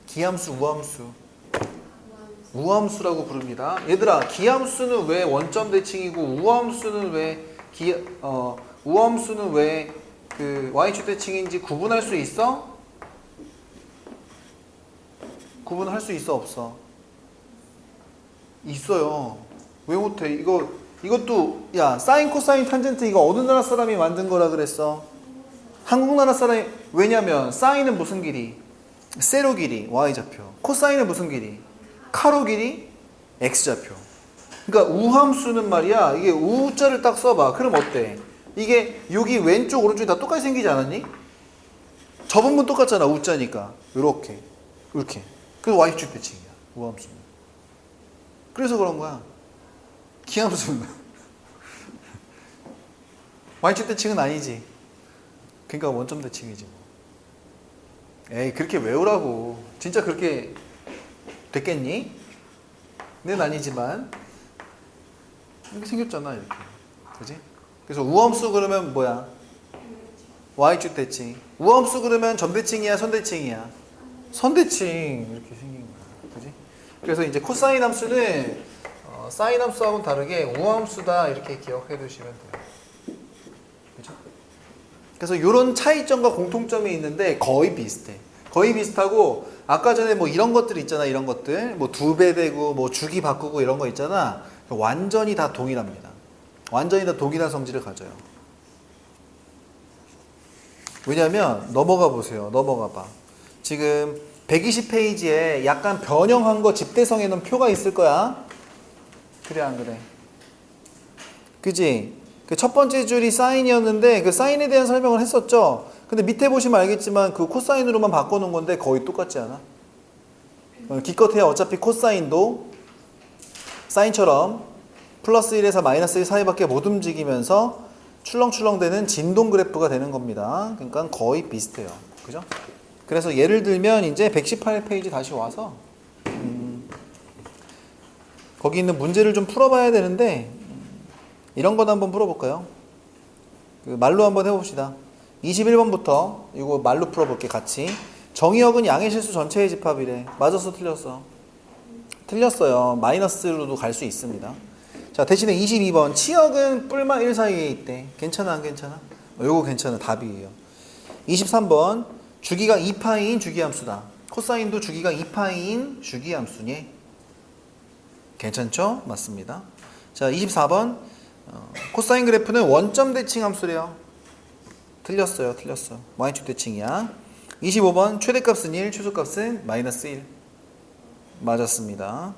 기함수, 우함수. 우함수라고 부릅니다. 얘들아, 기함수는 왜 원점 대칭이고 우함수는 왜 우함수는 왜 그 y축 대칭인지 구분할 수 있어? 구분할 수 있어, 없어? 있어요. 왜 못해? 이것도 야, 사인 코사인 탄젠트 이거 어느 나라 사람이 만든 거라 그랬어? 한국 나라 사람이. 왜냐면 사인은 무슨 길이? 세로 길이 y좌표. 코사인은 무슨 길이? 카로 길이 x좌표. 그러니까 우함수는 말이야. 이게 우자를 딱 써봐. 그럼 어때? 이게 여기 왼쪽 오른쪽이 다 똑같이 생기지 않았니? 저분분 똑같잖아. 우자니까. 이렇게. 그래서 y축 대칭이야. 우함수는. 그래서 그런 거야. 기함수는 y축 대칭은 아니지. 그러니까 원점 대칭이지 뭐. 에이, 그렇게 외우라고. 진짜 그렇게 됐겠니? 는 아니지만 이렇게 생겼잖아. 이렇게. 그지? 그래서 우함수 그러면 뭐야? y축 대칭. 우함수 그러면 점대칭이야, 선대칭이야? 선대칭. 이렇게 생긴 거야. 그지? 그래서 이제 코사인 함수는 사인 함수하고는 다르게 우함수다 이렇게 기억해 두시면 돼요. 그죠? 그래서 이런 차이점과 공통점이 있는데 거의 비슷해. 거의 비슷하고 아까 전에 뭐 이런 것들 있잖아. 이런 것들 뭐 2배 되고 뭐 주기 바꾸고 이런 거 있잖아. 완전히 다 동일합니다. 완전히 다 동일한 성질을 가져요. 왜냐면 넘어가 보세요. 넘어가 봐. 지금 120페이지에 약간 변형한 거 집대성에 놓은 표가 있을 거야. 그래 안 그래? 그지? 그 첫 번째 줄이 사인이었는데 그 사인에 대한 설명을 했었죠. 근데 밑에 보시면 알겠지만 그 코사인으로만 바꿔놓은 건데 거의 똑같지 않아? 기껏해야 어차피 코사인도 사인처럼 플러스 1에서 마이너스 1 사이밖에 못 움직이면서 출렁출렁대는 진동 그래프가 되는 겁니다. 그러니까 거의 비슷해요. 그죠? 그래서 예를 들면 이제 118페이지 다시 와서 거기 있는 문제를 좀 풀어봐야 되는데 이런 건 한번 풀어볼까요? 그 말로 한번 해봅시다. 21번부터 이거 말로 풀어볼게 같이. 정의역은 양의 실수 전체의 집합이래. 맞았어 틀렸어? 틀렸어요. 마이너스로도 갈 수 있습니다. 자, 대신에 22번 치역은 뿔만 1 사이에 있대. 괜찮아 안 괜찮아? 요거 괜찮아. 답이에요. 23번 주기가 2파이인 주기함수다. 코사인도 주기가 2파이인 주기함수니? 괜찮죠? 맞습니다. 자, 24번 코사인 그래프는 원점 대칭 함수래요. 틀렸어요. 틀렸어. y축 대칭이야. 25번 최대값은 1, 최소값은 마이너스 1. 맞았습니다.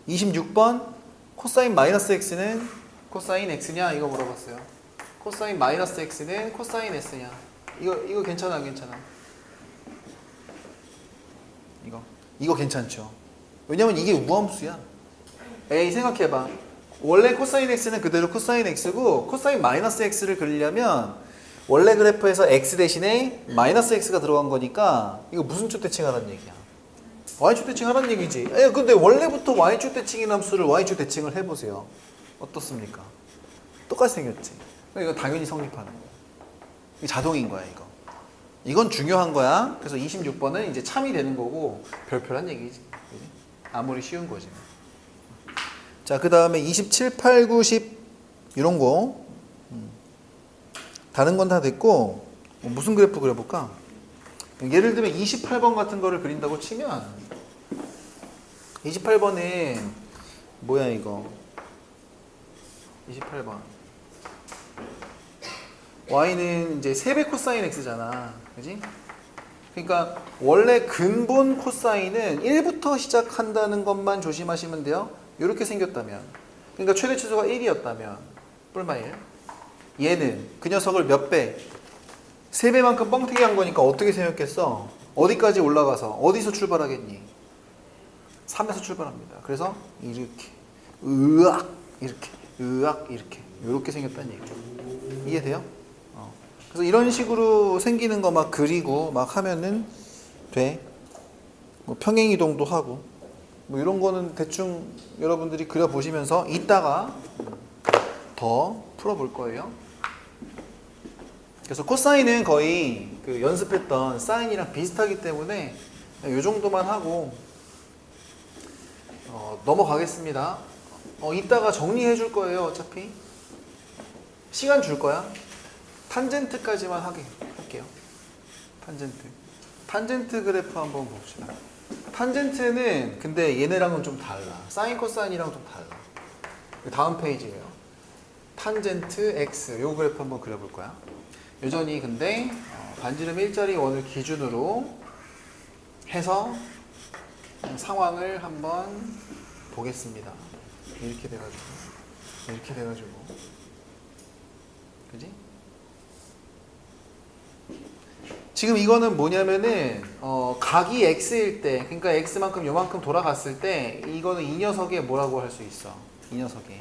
26번 코사인 마이너스 x는 코사인 x냐? 이거 물어봤어요. 코사인 마이너스 x는 코사인 s냐? 이거 괜찮아 안 괜찮아? 이거 괜찮죠? 왜냐면 이게 우함수야. 에이 생각해봐. 원래 코사인 x는 그대로 코사인 x고 코사인 마이너스 x를 그리려면 원래 그래프에서 x 대신에 마이너스 x가 들어간 거니까 이거 무슨 축 대칭하라는 얘기야? y축 대칭하라는 얘기지. 근데 원래부터 y축 대칭인 함수를 y축 대칭을 해보세요. 어떻습니까? 똑같이 생겼지. 이거 당연히 성립하는 거야. 이게 자동인 거야 이거. 이건 중요한 거야. 그래서 26번은 이제 참이 되는 거고 별표란 얘기지. 그치? 아무리 쉬운 거지. 자, 그 다음에 27, 8, 9, 10 이런 거 다른 건 다 됐고 무슨 그래프 그려볼까? 예를 들면 28번 같은 거를 그린다고 치면 28번은 뭐야 이거 28번 y는 이제 3배 코사인 x잖아. 그지? 그러니까 원래 근본 코사인은 1부터 시작한다는 것만 조심하시면 돼요. 이렇게 생겼다면 그러니까 최대 최소가 1이었다면 뿔마 1 얘는 그 녀석을 몇 배? 3배만큼 뻥튀기 한 거니까 어떻게 생겼겠어? 어디까지 올라가서 어디서 출발하겠니? 3에서 출발합니다. 그래서 이렇게 으악 이렇게 으악 이렇게 생겼다는 얘기죠. 이해돼요? 그래서 이런 식으로 생기는 거 막 그리고 막 하면은 돼. 뭐 평행이동도 하고 뭐 이런 거는 대충 여러분들이 그려보시면서 이따가 더 풀어볼 거예요. 그래서 코사인은 거의 그 연습했던 사인이랑 비슷하기 때문에 이 정도만 하고 넘어가겠습니다. 이따가 정리해 줄 거예요. 어차피 시간 줄 거야. 탄젠트까지만 할게요. 탄젠트 그래프 한번 봅시다. 탄젠트는 근데 얘네랑은 좀 달라. 사인 코사인이랑 좀 달라. 다음 페이지예요. 탄젠트 x 요 그래프 한번 그려볼 거야. 여전히 근데 반지름 일자리 원을 기준으로 해서 상황을 한번 보겠습니다. 이렇게 돼가지고 그지? 지금 이거는 뭐냐면은 각이 x일 때 그러니까 x만큼 요만큼 돌아갔을 때 이거는 이 녀석에 뭐라고 할 수 있어? 이 녀석에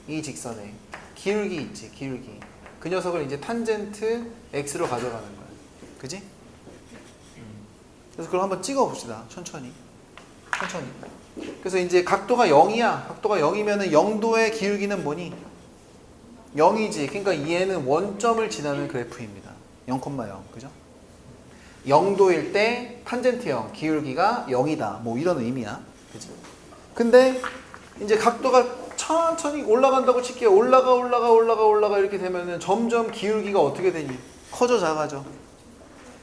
이 직선에 기울기 있지. 기울기 그 녀석을 이제 탄젠트 x로 가져가는 거야. 그지? 그래서 그걸 한번 찍어 봅시다. 천천히. 그래서 이제 각도가 0이야. 각도가 0이면은 0도의 기울기는 뭐니? 0이지. 그러니까 얘는 원점을 지나는 그래프입니다. 0,0. 그죠? 0도일 때 탄젠트 0, 기울기가 0이다. 뭐 이런 의미야. 그지? 근데 이제 각도가 천천히 올라간다고 칠게요. 올라가 이렇게 되면은 점점 기울기가 어떻게 되니? 커져 작아져?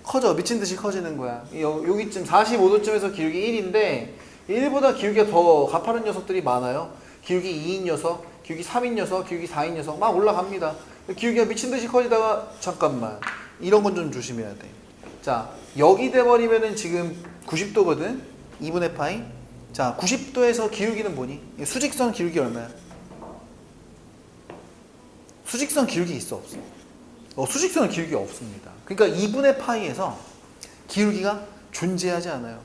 커져. 미친 듯이 커지는 거야. 여기쯤 45도쯤에서 기울기 1인데 1보다 기울기가 더 가파른 녀석들이 많아요. 기울기 2인 녀석, 기울기 3인 녀석, 기울기 4인 녀석 막 올라갑니다. 기울기가 미친 듯이 커지다가 잠깐만 이런 건 좀 조심해야 돼. 자, 여기 돼버리면은 지금 90도거든. 2분의 파이. 자, 90도에서 기울기는 뭐니? 수직선 기울기 얼마야? 수직선 기울기 있어 없어? 수직선은 기울기가 없습니다. 그러니까 2분의 파이에서 기울기가 존재하지 않아요.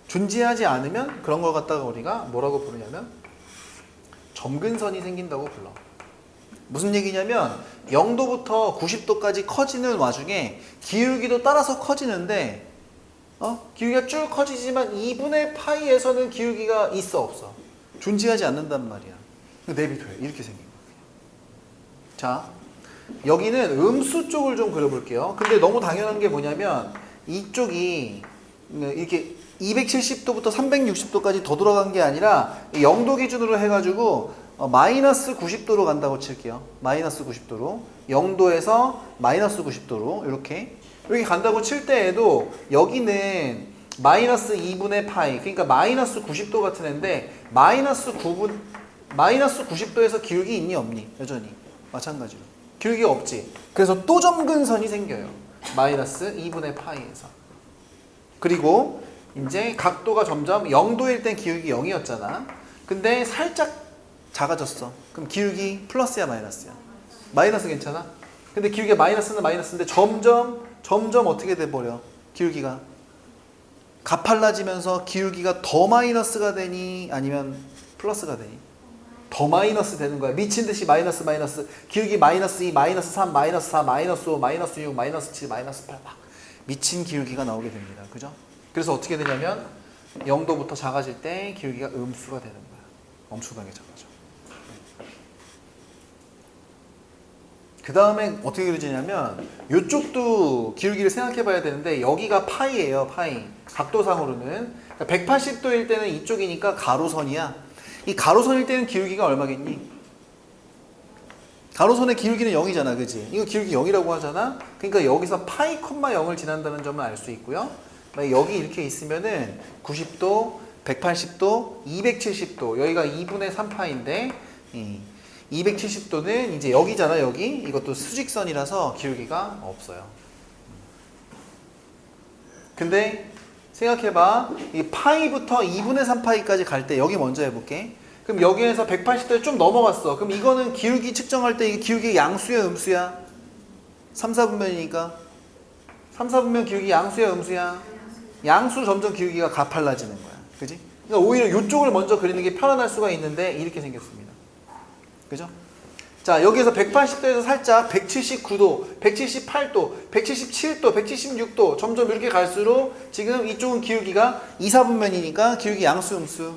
존재하지 않으면 그런 걸 갖다가 우리가 뭐라고 부르냐면 점근선이 생긴다고 불러. 무슨 얘기냐면 0도부터 90도까지 커지는 와중에 기울기도 따라서 커지는데 기울기가 쭉 커지지만 2분의 파이에서는 기울기가 있어 없어? 존재하지 않는단 말이야. 내비둬요. 이렇게 생긴 거예요. 자, 여기는 음수 쪽을 좀 그려볼게요. 근데 너무 당연한 게 뭐냐면 이쪽이 이렇게 270도부터 360도까지 더 돌아간 게 아니라 0도 기준으로 해가지고 마이너스 90도로 간다고 칠게요. 마이너스 90도로 0도에서 마이너스 90도로 이렇게 간다고 칠 때에도 여기는 마이너스 2분의 파이, 그러니까 마이너스 90도 같은 애인데 마이너스 90도에서 기울기 있니 없니? 여전히 마찬가지로 기울기가 없지. 그래서 또 점근선이 생겨요. 마이너스 2분의 파이에서. 그리고 이제 각도가 점점 0도일 땐 기울기 0이었잖아. 근데 살짝 작아졌어. 그럼 기울기 플러스야 마이너스야? 마이너스 괜찮아? 근데 기울기가 마이너스는 마이너스인데 점점 어떻게 돼버려? 기울기가 가팔라지면서 기울기가 더 마이너스가 되니 아니면 플러스가 되니? 더 마이너스 되는 거야. 미친 듯이 마이너스 기울기 마이너스 2, 마이너스 3, 마이너스 4, 마이너스 5, 마이너스 6, 마이너스 7, 마이너스 8 막 미친 기울기가 나오게 됩니다. 그죠? 그래서 어떻게 되냐면 0도부터 작아질 때 기울기가 음수가 되는 거야. 엄청나게 작아져. 그 다음에 어떻게 그려지냐면 이쪽도 기울기를 생각해 봐야 되는데 여기가 파이예요. 파이. 각도상으로는 180도일 때는 이쪽이니까 가로선이야. 이 가로선일 때는 기울기가 얼마겠니? 가로선의 기울기는 0이잖아. 그지? 이거 기울기 0이라고 하잖아. 그러니까 여기서 파이 콤마 0을 지난다는 점을 알 수 있고요. 여기 이렇게 있으면은 90도, 180도, 270도. 여기가 2분의 3파인데 270도는 이제 여기잖아. 여기. 이것도 수직선이라서 기울기가 없어요. 근데 생각해봐. 이 파이부터 2분의 3파이까지 갈 때 여기 먼저 해볼게. 그럼 여기에서 180도에 좀 넘어갔어. 그럼 이거는 기울기 측정할 때 이게 기울기 양수야 음수야? 3, 4분면이니까 3, 4분면 기울기 양수야 음수야? 양수 점점 기울기가 가팔라지는 거야. 그지? 그러니까 오히려 이쪽을 먼저 그리는 게 편안할 수가 있는데 이렇게 생겼습니다. 그죠? 자, 여기에서 180도에서 살짝 179도, 178도, 177도, 176도 점점 이렇게 갈수록 지금 이쪽은 기울기가 2, 4분면이니까 기울기 양수, 음수.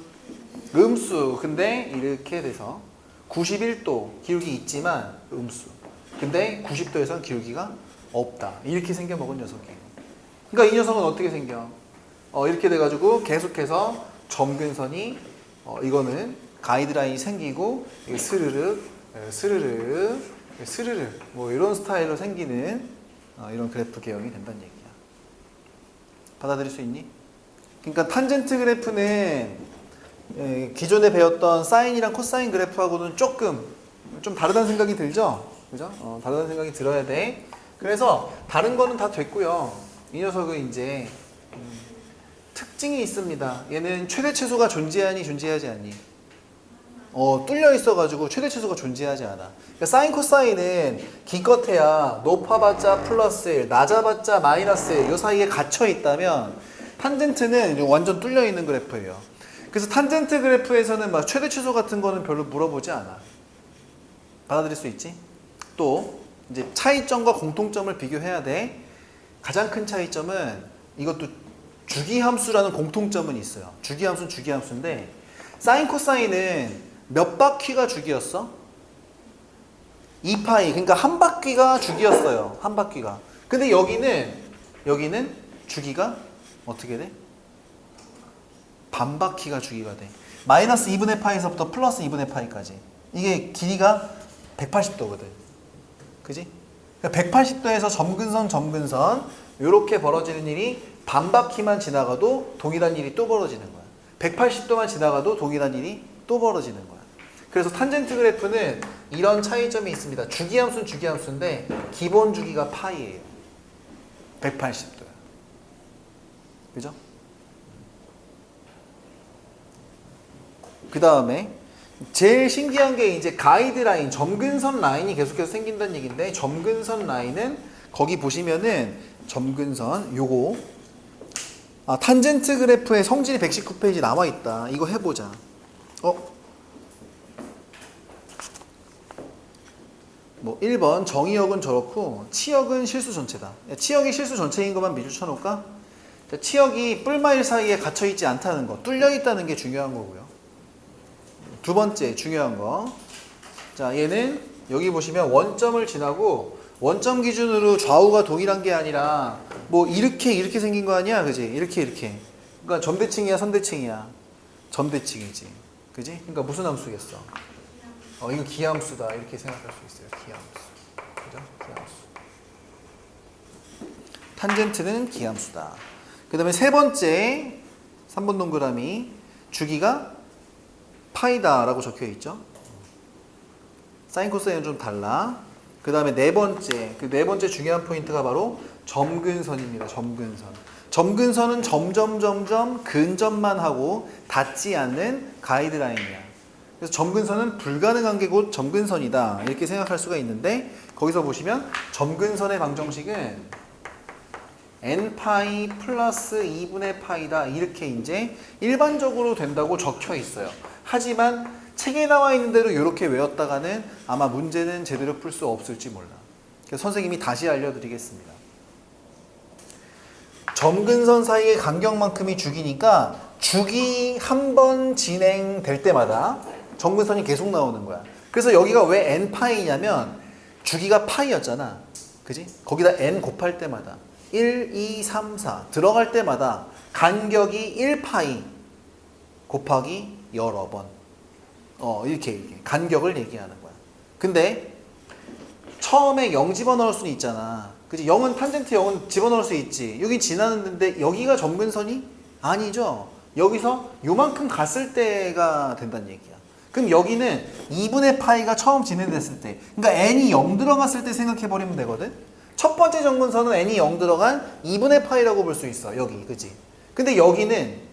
음수. 근데 이렇게 돼서 91도 기울기 있지만 음수. 근데 90도에서는 기울기가 없다. 이렇게 생겨먹은 녀석이에요. 그러니까 이 녀석은 어떻게 생겨? 이렇게 돼가지고 계속해서 점근선이 이거는 가이드라인이 생기고 스르륵 뭐 이런 스타일로 생기는 이런 그래프 개형이 된다는 얘기야. 받아들일 수 있니? 그러니까 탄젠트 그래프는 기존에 배웠던 사인이랑 코사인 그래프하고는 조금 좀 다르다는 생각이 들죠? 그죠? 다르다는 생각이 들어야 돼. 그래서 다른 거는 다 됐고요. 이 녀석은 이제 특징이 있습니다. 얘는 최대 최소가 존재하니 존재하지 않니? 뚫려 있어가지고 최대 최소가 존재하지 않아. 그러니까 사인 코사인은 기껏해야 높아봤자 플러스 1, 낮아봤자 마이너스 1, 이 사이에 갇혀 있다면 탄젠트는 완전 뚫려 있는 그래프예요. 그래서 탄젠트 그래프에서는 막 최대 최소 같은 거는 별로 물어보지 않아. 받아들일 수 있지? 또 이제 차이점과 공통점을 비교해야 돼. 가장 큰 차이점은 이것도 주기함수라는 공통점은 있어요. 주기함수는 주기함수인데 사인 코사인은 몇 바퀴가 주기였어? 2파이. 그러니까 한 바퀴가 주기였어요. 한 바퀴가. 근데 여기는 주기가 어떻게 돼? 반 바퀴가 주기가 돼. 마이너스 2분의 파이에서부터 플러스 2분의 파이까지. 이게 길이가 180도거든. 그지? 그러니까 180도에서 점근선 이렇게 벌어지는 일이 반 바퀴만 지나가도 동일한 일이 또 벌어지는 거야. 180도만 지나가도 동일한 일이 또 벌어지는 거야. 그래서 탄젠트 그래프는 이런 차이점이 있습니다. 주기함수는 주기함수인데 기본 주기가 파이예요. 180도야. 그죠? 그 다음에 제일 신기한 게 이제 가이드라인, 점근선 라인이 계속해서 생긴다는 얘기인데 점근선 라인은 거기 보시면은 점근선 요거 탄젠트 그래프의 성질이 119페이지 남아있다. 이거 해보자. 뭐 1번 정의역은 저렇고 치역은 실수 전체다. 치역이 실수 전체인 것만 미줄 쳐놓을까? 치역이 뿔마일 사이에 갇혀있지 않다는 거, 뚫려있다는 게 중요한 거고요. 두 번째 중요한 거. 자, 얘는 여기 보시면 원점을 지나고 원점 기준으로 좌우가 동일한 게 아니라 뭐 이렇게 생긴 거 아니야, 그지? 이렇게. 그러니까 점대칭이야, 선대칭이야? 점대칭이지, 그지? 그러니까 무슨 함수겠어? 이거 기함수다 이렇게 생각할 수 있어요. 기함수, 그죠? 기함수. 탄젠트는 기함수다. 그 다음에 세 번째 3번 동그라미 주기가 파이다라고 적혀 있죠. 사인 코사인은 좀 달라. 그 다음에 네 번째 중요한 포인트가 바로 점근선입니다. 점근선은 점점 근접만 하고 닿지 않는 가이드라인이야. 그래서 점근선은 불가능한 게 곧 점근선이다 이렇게 생각할 수가 있는데, 거기서 보시면 점근선의 방정식은 n파이 플러스 2분의 파이다 이렇게 이제 일반적으로 된다고 적혀 있어요. 하지만 책에 나와 있는 대로 이렇게 외웠다가는 아마 문제는 제대로 풀 수 없을지 몰라. 그래서 선생님이 다시 알려드리겠습니다. 점근선 사이의 간격만큼이 주기니까 주기 한 번 진행될 때마다 점근선이 계속 나오는 거야. 그래서 여기가 왜 n파이냐면 주기가 파이였잖아, 그지? 거기다 n 곱할 때마다 1, 2, 3, 4 들어갈 때마다 간격이 1파이 곱하기 여러 번 이렇게 간격을 얘기하는 거야. 근데 처음에 0 집어넣을 수는 있잖아, 그치? 0은 탄젠트 0은 집어넣을 수 있지. 여기 지나는데 여기가 점근선이 아니죠. 여기서 요만큼 갔을 때가 된다는 얘기야. 그럼 여기는 2분의 파이가 처음 진행됐을 때, 그러니까 n이 0 들어갔을 때 생각해버리면 되거든. 첫 번째 점근선은 n이 0 들어간 2분의 파이라고 볼 수 있어, 여기, 그치? 근데 여기는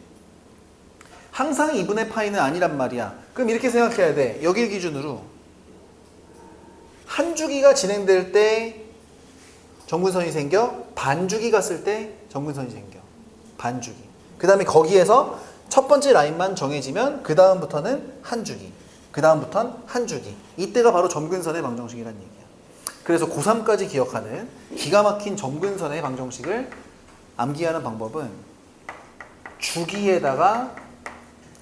항상 2분의 파이는 아니란 말이야. 그럼 이렇게 생각해야 돼. 여길 기준으로 한 주기가 진행될 때 점근선이 생겨, 반주기 갔을 때 점근선이 생겨. 반주기. 그 다음에 거기에서 첫 번째 라인만 정해지면 그 다음부터는 한 주기, 그 다음부터는 한 주기. 이때가 바로 점근선의 방정식이라는 얘기야. 그래서 고3까지 기억하는 기가 막힌 점근선의 방정식을 암기하는 방법은 주기에다가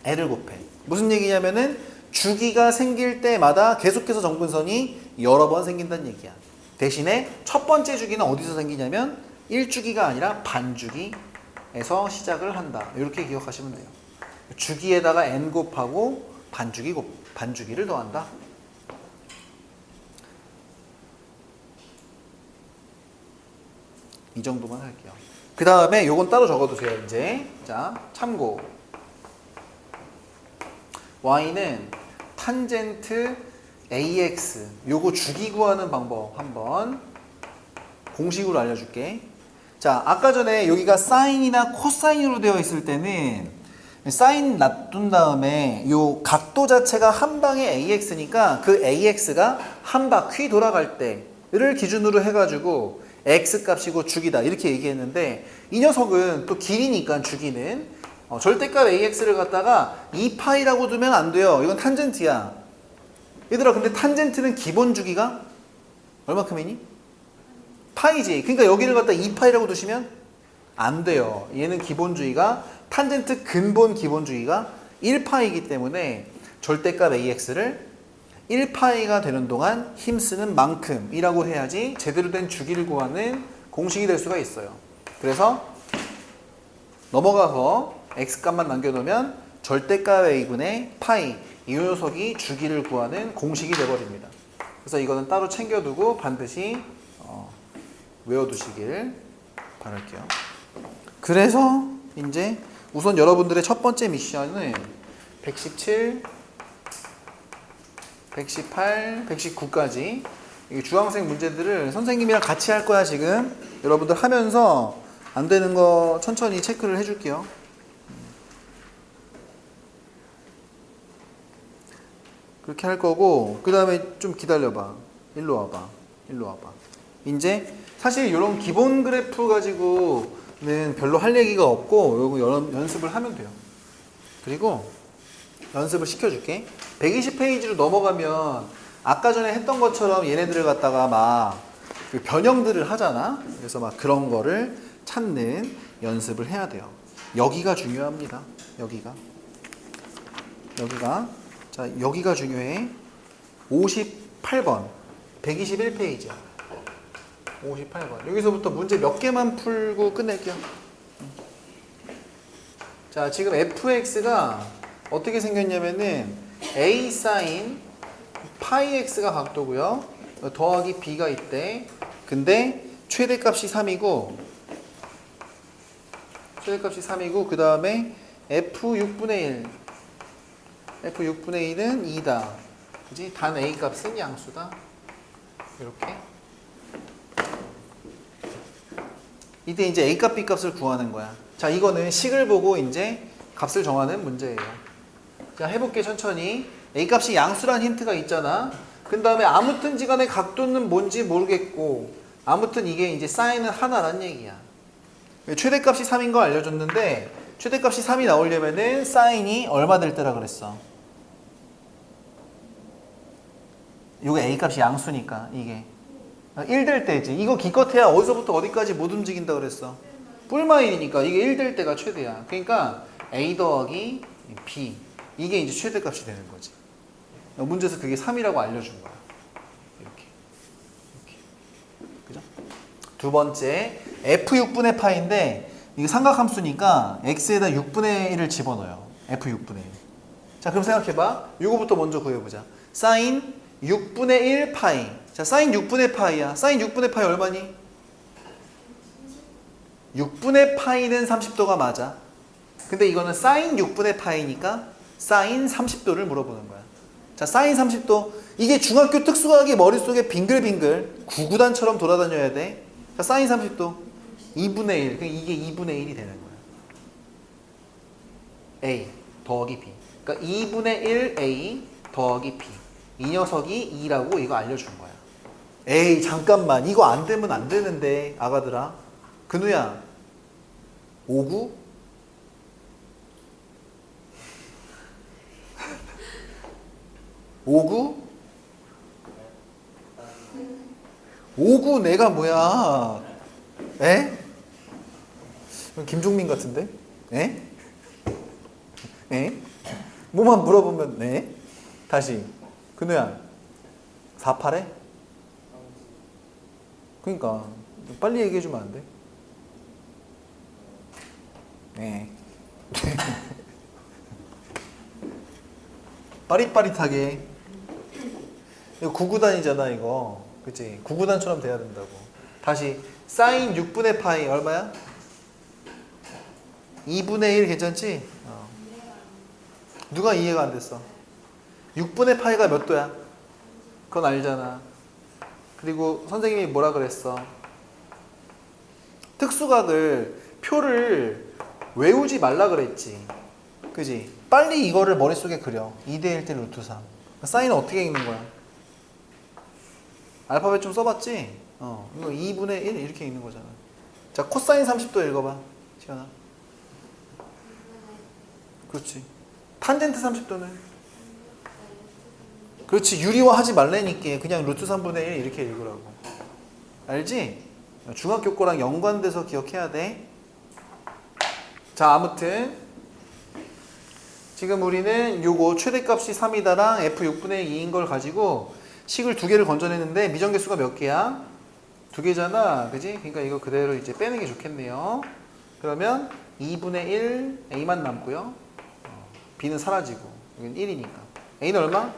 n을 곱해. 무슨 얘기냐면은 주기가 생길 때마다 계속해서 점근선이 여러 번 생긴다는 얘기야. 대신에 첫 번째 주기는 어디서 생기냐면 1주기가 아니라 반주기에서 시작을 한다. 이렇게 기억하시면 돼요. 주기에다가 n 곱하고 반주기를 더한다. 이 정도만 할게요. 그 다음에 요건 따로 적어두세요. 이제 자, 참고 y는 탄젠트 ax, 요거 주기 구하는 방법 한번 공식으로 알려줄게. 자, 아까 전에 여기가 사인이나 코사인으로 되어 있을 때는 사인 놔둔 다음에 요 각도 자체가 한 방에 ax니까 그 ax가 한 바퀴 돌아갈 때를 기준으로 해가지고 x 값이고 주기다 이렇게 얘기했는데, 이 녀석은 또 길이니까 주기는 절대값 ax를 갖다가 2파이라고 두면 안 돼요. 이건 탄젠트야. 얘들아, 근데 탄젠트는 기본 주기가 얼마큼이니? 파이지. 그러니까 여기를 갖다 2파이라고 두시면 안 돼요. 얘는 기본주의가, 탄젠트 근본 기본주의가 1파이기 때문에 절대값 ax를 1파이가 되는 동안 힘쓰는 만큼이라고 해야지 제대로 된 주기를 구하는 공식이 될 수가 있어요. 그래서 넘어가서 x값만 남겨놓으면 절대값 a분의 파이, 이 녀석이 주기를 구하는 공식이 되어버립니다. 그래서 이거는 따로 챙겨두고 반드시 외워두시길 바랄게요. 그래서 이제 우선 여러분들의 첫 번째 미션은 117, 118, 119까지 중학생 문제들을 선생님이랑 같이 할 거야. 지금 여러분들 하면서 안 되는 거 천천히 체크를 해줄게요. 그렇게 할 거고, 그 다음에 좀 기다려봐. 일로 와봐. 이제 사실 이런 기본 그래프 가지고는 별로 할 얘기가 없고, 요거 연습을 하면 돼요. 그리고 연습을 시켜줄게. 120페이지로 넘어가면 아까 전에 했던 것처럼 얘네들을 갖다가 막 변형들을 하잖아. 그래서 막 그런 거를 찾는 연습을 해야 돼요. 여기가 중요합니다. 여기가 자, 여기가 중요해. 58번. 121페이지야. 58번. 여기서부터 문제 몇 개만 풀고 끝낼게요. 자, 지금 fx가 어떻게 생겼냐면은 a sin 파이 x가 각도고요. 더하기 b가 있대. 근데 최대값이 3이고 그 다음에 f6분의 1 f6분의 1은 2다. 그지? 단 a 값은 양수다. 이렇게. 이때 이제 a 값, b 값을 구하는 거야. 자, 이거는 식을 보고 이제 값을 정하는 문제예요. 자, 해볼게 천천히. a 값이 양수란 힌트가 있잖아. 그 다음에 아무튼지 간에 각도는 뭔지 모르겠고 아무튼 이게 이제 사인은 하나란 얘기야. 최대값이 3인 거 알려줬는데 최대값이 3이 나오려면은 사인이 얼마 될 때라 그랬어? 요게 a 값이 양수니까 이게 1 될 때지. 이거 기껏해야 어디서부터 어디까지 못 움직인다 그랬어. 뿔마일이니까 이게 1 될 때가 최대야. 그러니까 a 더하기 b 이게 이제 최대값이 되는 거지. 문제에서 그게 3이라고 알려준 거야. 이렇게. 그죠? 두 번째 f6분의 파인데 이게 삼각함수니까 x에다 6분의 1을 집어넣어요. f6분의 1. 자, 그럼 생각해봐. 이거부터 먼저 구해보자. 사인 6분의 1 파이. 자, 사인 6분의 파이야. 사인 6분의 파이 얼마니? 6분의 파이는 30도가 맞아. 근데 이거는 사인 6분의 파이니까 사인 30도를 물어보는 거야. 자, 사인 30도. 이게 중학교 특수과학이 머릿속에 빙글빙글 구구단처럼 돌아다녀야 돼. 자, 사인 30도 2분의 1. 그러니까 이게 2분의 1이 되는 거야. A 더하기 B. 그러니까 2분의 1 A 더하기 B. 이 녀석이 2라고 이거 알려준 거야. 에이, 잠깐만. 이거 안 되면 안 되는데, 아가들아. 근우야. 59? 59? 59 내가 뭐야? 에? 김종민 같은데? 에? 에? 뭐만 물어보면 네? 다시. 근우야. 48에? 그러니까 빨리 얘기해 주면 안 돼? 네. 빠릿빠릿하게. 이거 구구단이잖아 이거. 그치? 구구단처럼 돼야 된다고. 다시. 사인 6분의 파이 얼마야? 2분의 1 괜찮지? 누가 이해가 안 됐어? 6분의 파이가 몇 도야? 그건 알잖아. 그리고 선생님이 뭐라 그랬어? 특수각을 표를 외우지 말라 그랬지. 그지? 빨리 이거를 머릿속에 그려. 2대 1대 루트 3. 사인은 어떻게 읽는 거야? 알파벳 좀 써봤지? 이거 2분의 1 이렇게 읽는 거잖아. 자, 코사인 30도 읽어봐. 지현아. 그렇지. 탄젠트 30도는? 그렇지. 유리화하지 말라니까. 그냥 루트 3분의 1 이렇게 읽으라고. 알지? 중학교 거랑 연관돼서 기억해야 돼. 자, 아무튼 지금 우리는 요거 최대값이 3이다랑 f6분의 2인 걸 가지고 식을 두 개를 건져냈는데 미정계수가 몇 개야? 두 개잖아. 그지? 그러니까 이거 그대로 이제 빼는 게 좋겠네요. 그러면 2분의 1 a만 남고요. b는 사라지고 여기는 1이니까. a는 얼마?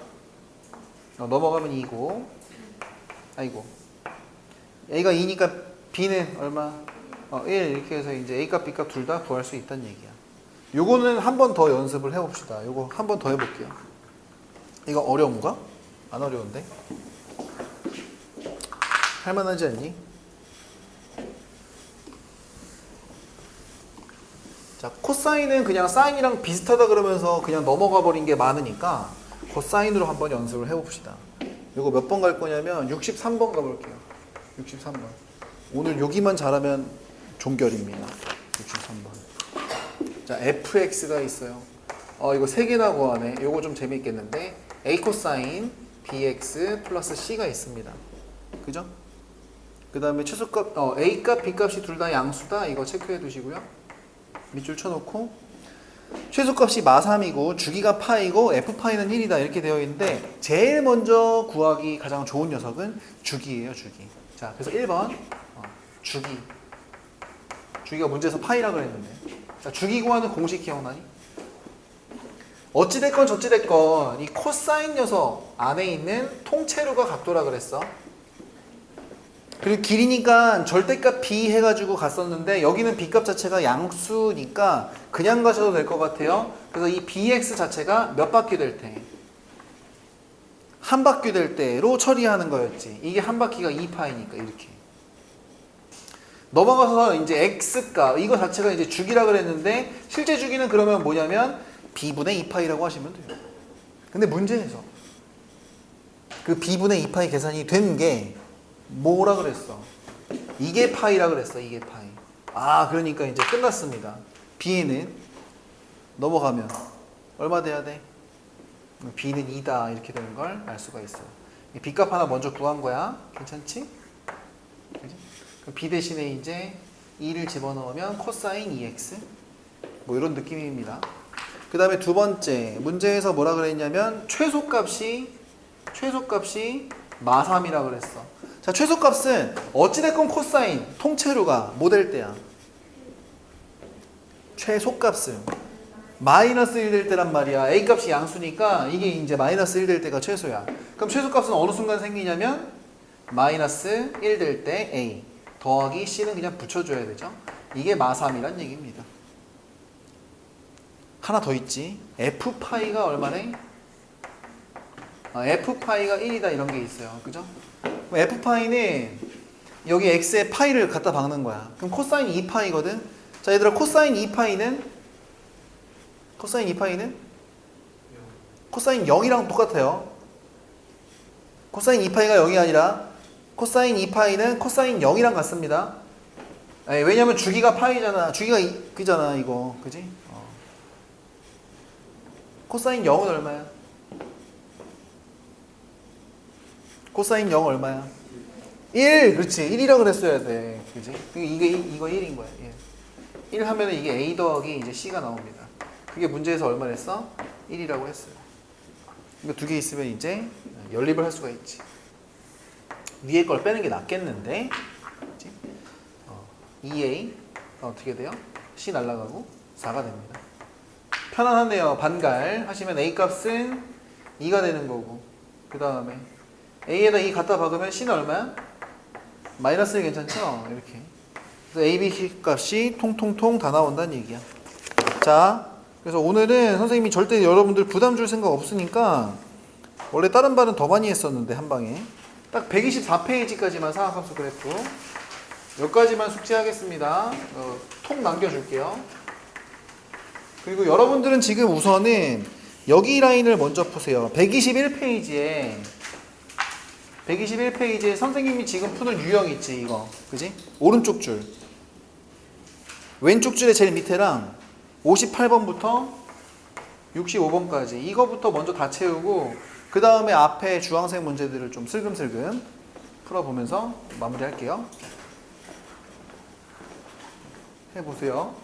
넘어가면 2고. 아이고. a가 2니까 b는 얼마? 1 이렇게 해서 이제 a 값 b 값 둘 다 구할 수 있다는 얘기야. 요거는 한 번 더 연습을 해봅시다. 요거 한 번 더 해볼게요. 이거 어려운가? 안 어려운데? 할만하지 않니? 자, 코사인은 그냥 사인이랑 비슷하다 그러면서 그냥 넘어가 버린 게 많으니까 코사인으로 한번 연습을 해봅시다. 요거 몇 번 갈 거냐면 63번 가볼게요. 63번. 오늘 여기만 잘하면 종결입니다. 63번. 자, fx가 있어요. 이거 3개나 구하네. 요거 좀 재밌겠는데. a 코사인 bx 플러스 c가 있습니다. 그죠? 그 다음에 최소값, a 값, b 값이 둘 다 양수다. 이거 체크해 두시고요. 밑줄 쳐놓고 최소값이 마3이고 주기가 파이고 f파이는 1이다 이렇게 되어 있는데 제일 먼저 구하기 가장 좋은 녀석은 주기예요. 주기. 자, 그래서 1번 주기. 주기가 문제에서 파이라 그랬는데, 자, 주기 구하는 공식 기억나니? 어찌됐건 저찌됐건 이 코사인 녀석 안에 있는 통채로가 각도라 그랬어. 그리고 길이니까 절대값 b 해가지고 갔었는데 여기는 b값 자체가 양수니까 그냥 가셔도 될 것 같아요. 그래서 이 bx 자체가 몇 바퀴 될 때? 한 바퀴 될 때로 처리하는 거였지. 이게 한 바퀴가 2파이니까 이렇게. 넘어가서 이제 x값 이거 자체가 이제 주기라 그랬는데 실제 주기는 그러면 뭐냐면 b분의 2파이라고 하시면 돼요. 근데 문제에서 그 b분의 2파이 계산이 된 게 뭐라 그랬어? 이게 파이라 그랬어. 이게 파이. 아, 그러니까 이제 끝났습니다. b는 넘어가면 얼마 돼야 돼? b는 2다 이렇게 되는 걸 알 수가 있어요. b값 하나 먼저 구한 거야. 괜찮지? 그치? 그럼 b 대신에 이제 2를 집어넣으면 코사인 2x 뭐 이런 느낌입니다. 그 다음에 두 번째 문제에서 뭐라 그랬냐면 최소값이 마3이라 그랬어. 자, 최소값은 어찌됐건 코사인 통채로가 뭐 될 때야? 최소값은 마이너스 1 될 때란 말이야. A값이 양수니까 이게 이제 마이너스 1 될 때가 최소야. 그럼 최소값은 어느 순간 생기냐면 마이너스 1 될 때 A 더하기 C는 그냥 붙여줘야 되죠. 이게 마3이란 얘기입니다. 하나 더 있지. F파이가 얼마네? F파이가 1이다 이런 게 있어요. 그죠? F파이는 여기 X에 파이를 갖다 박는 거야. 그럼 코사인 2파이거든? 자, 얘들아, 코사인 2파이는 코사인 0이랑 똑같아요. 코사인 2파이가 0이 아니라 코사인 2파이는 코사인 0이랑 같습니다. 왜냐면 주기가 파이잖아. 주기가 그잖아 이거. 그지? 코사인 0은 얼마야? 코사인 0 얼마야? 1! 그렇지. 1이라고 그랬어야 돼. 그지? 이거 1인 거야. 1. 1 하면 이게 A 더하기 이제 C가 나옵니다. 그게 문제에서 얼마 냈어? 1이라고 했어요. 이거 두 개 있으면 이제 연립을 할 수가 있지. 위에 걸 빼는 게 낫겠는데. 그치? 2A 어떻게 돼요? C 날라가고 4가 됩니다. 편안하네요. 반갈 하시면 A 값은 2가 되는 거고, 그 다음에 A에다 2 갖다 박으면 C는 얼마야? 마이너스 1 괜찮죠? 이렇게. 그래서 A, B, C 값이 통통통 다 나온다는 얘기야. 자, 그래서 오늘은 선생님이 절대 여러분들 부담 줄 생각 없으니까, 원래 다른 반은 더 많이 했었는데 한 방에 딱 124페이지까지만 사각함수 그래프 여기까지만 숙제하겠습니다. 통 남겨줄게요. 그리고 여러분들은 지금 우선은 여기 라인을 먼저 푸세요. 121페이지에 선생님이 지금 푸는 유형 있지, 이거. 그지? 오른쪽 줄. 왼쪽 줄의 제일 밑에랑 58번부터 65번까지. 이거부터 먼저 다 채우고, 그 다음에 앞에 주황색 문제들을 좀 슬금슬금 풀어보면서 마무리할게요. 해보세요.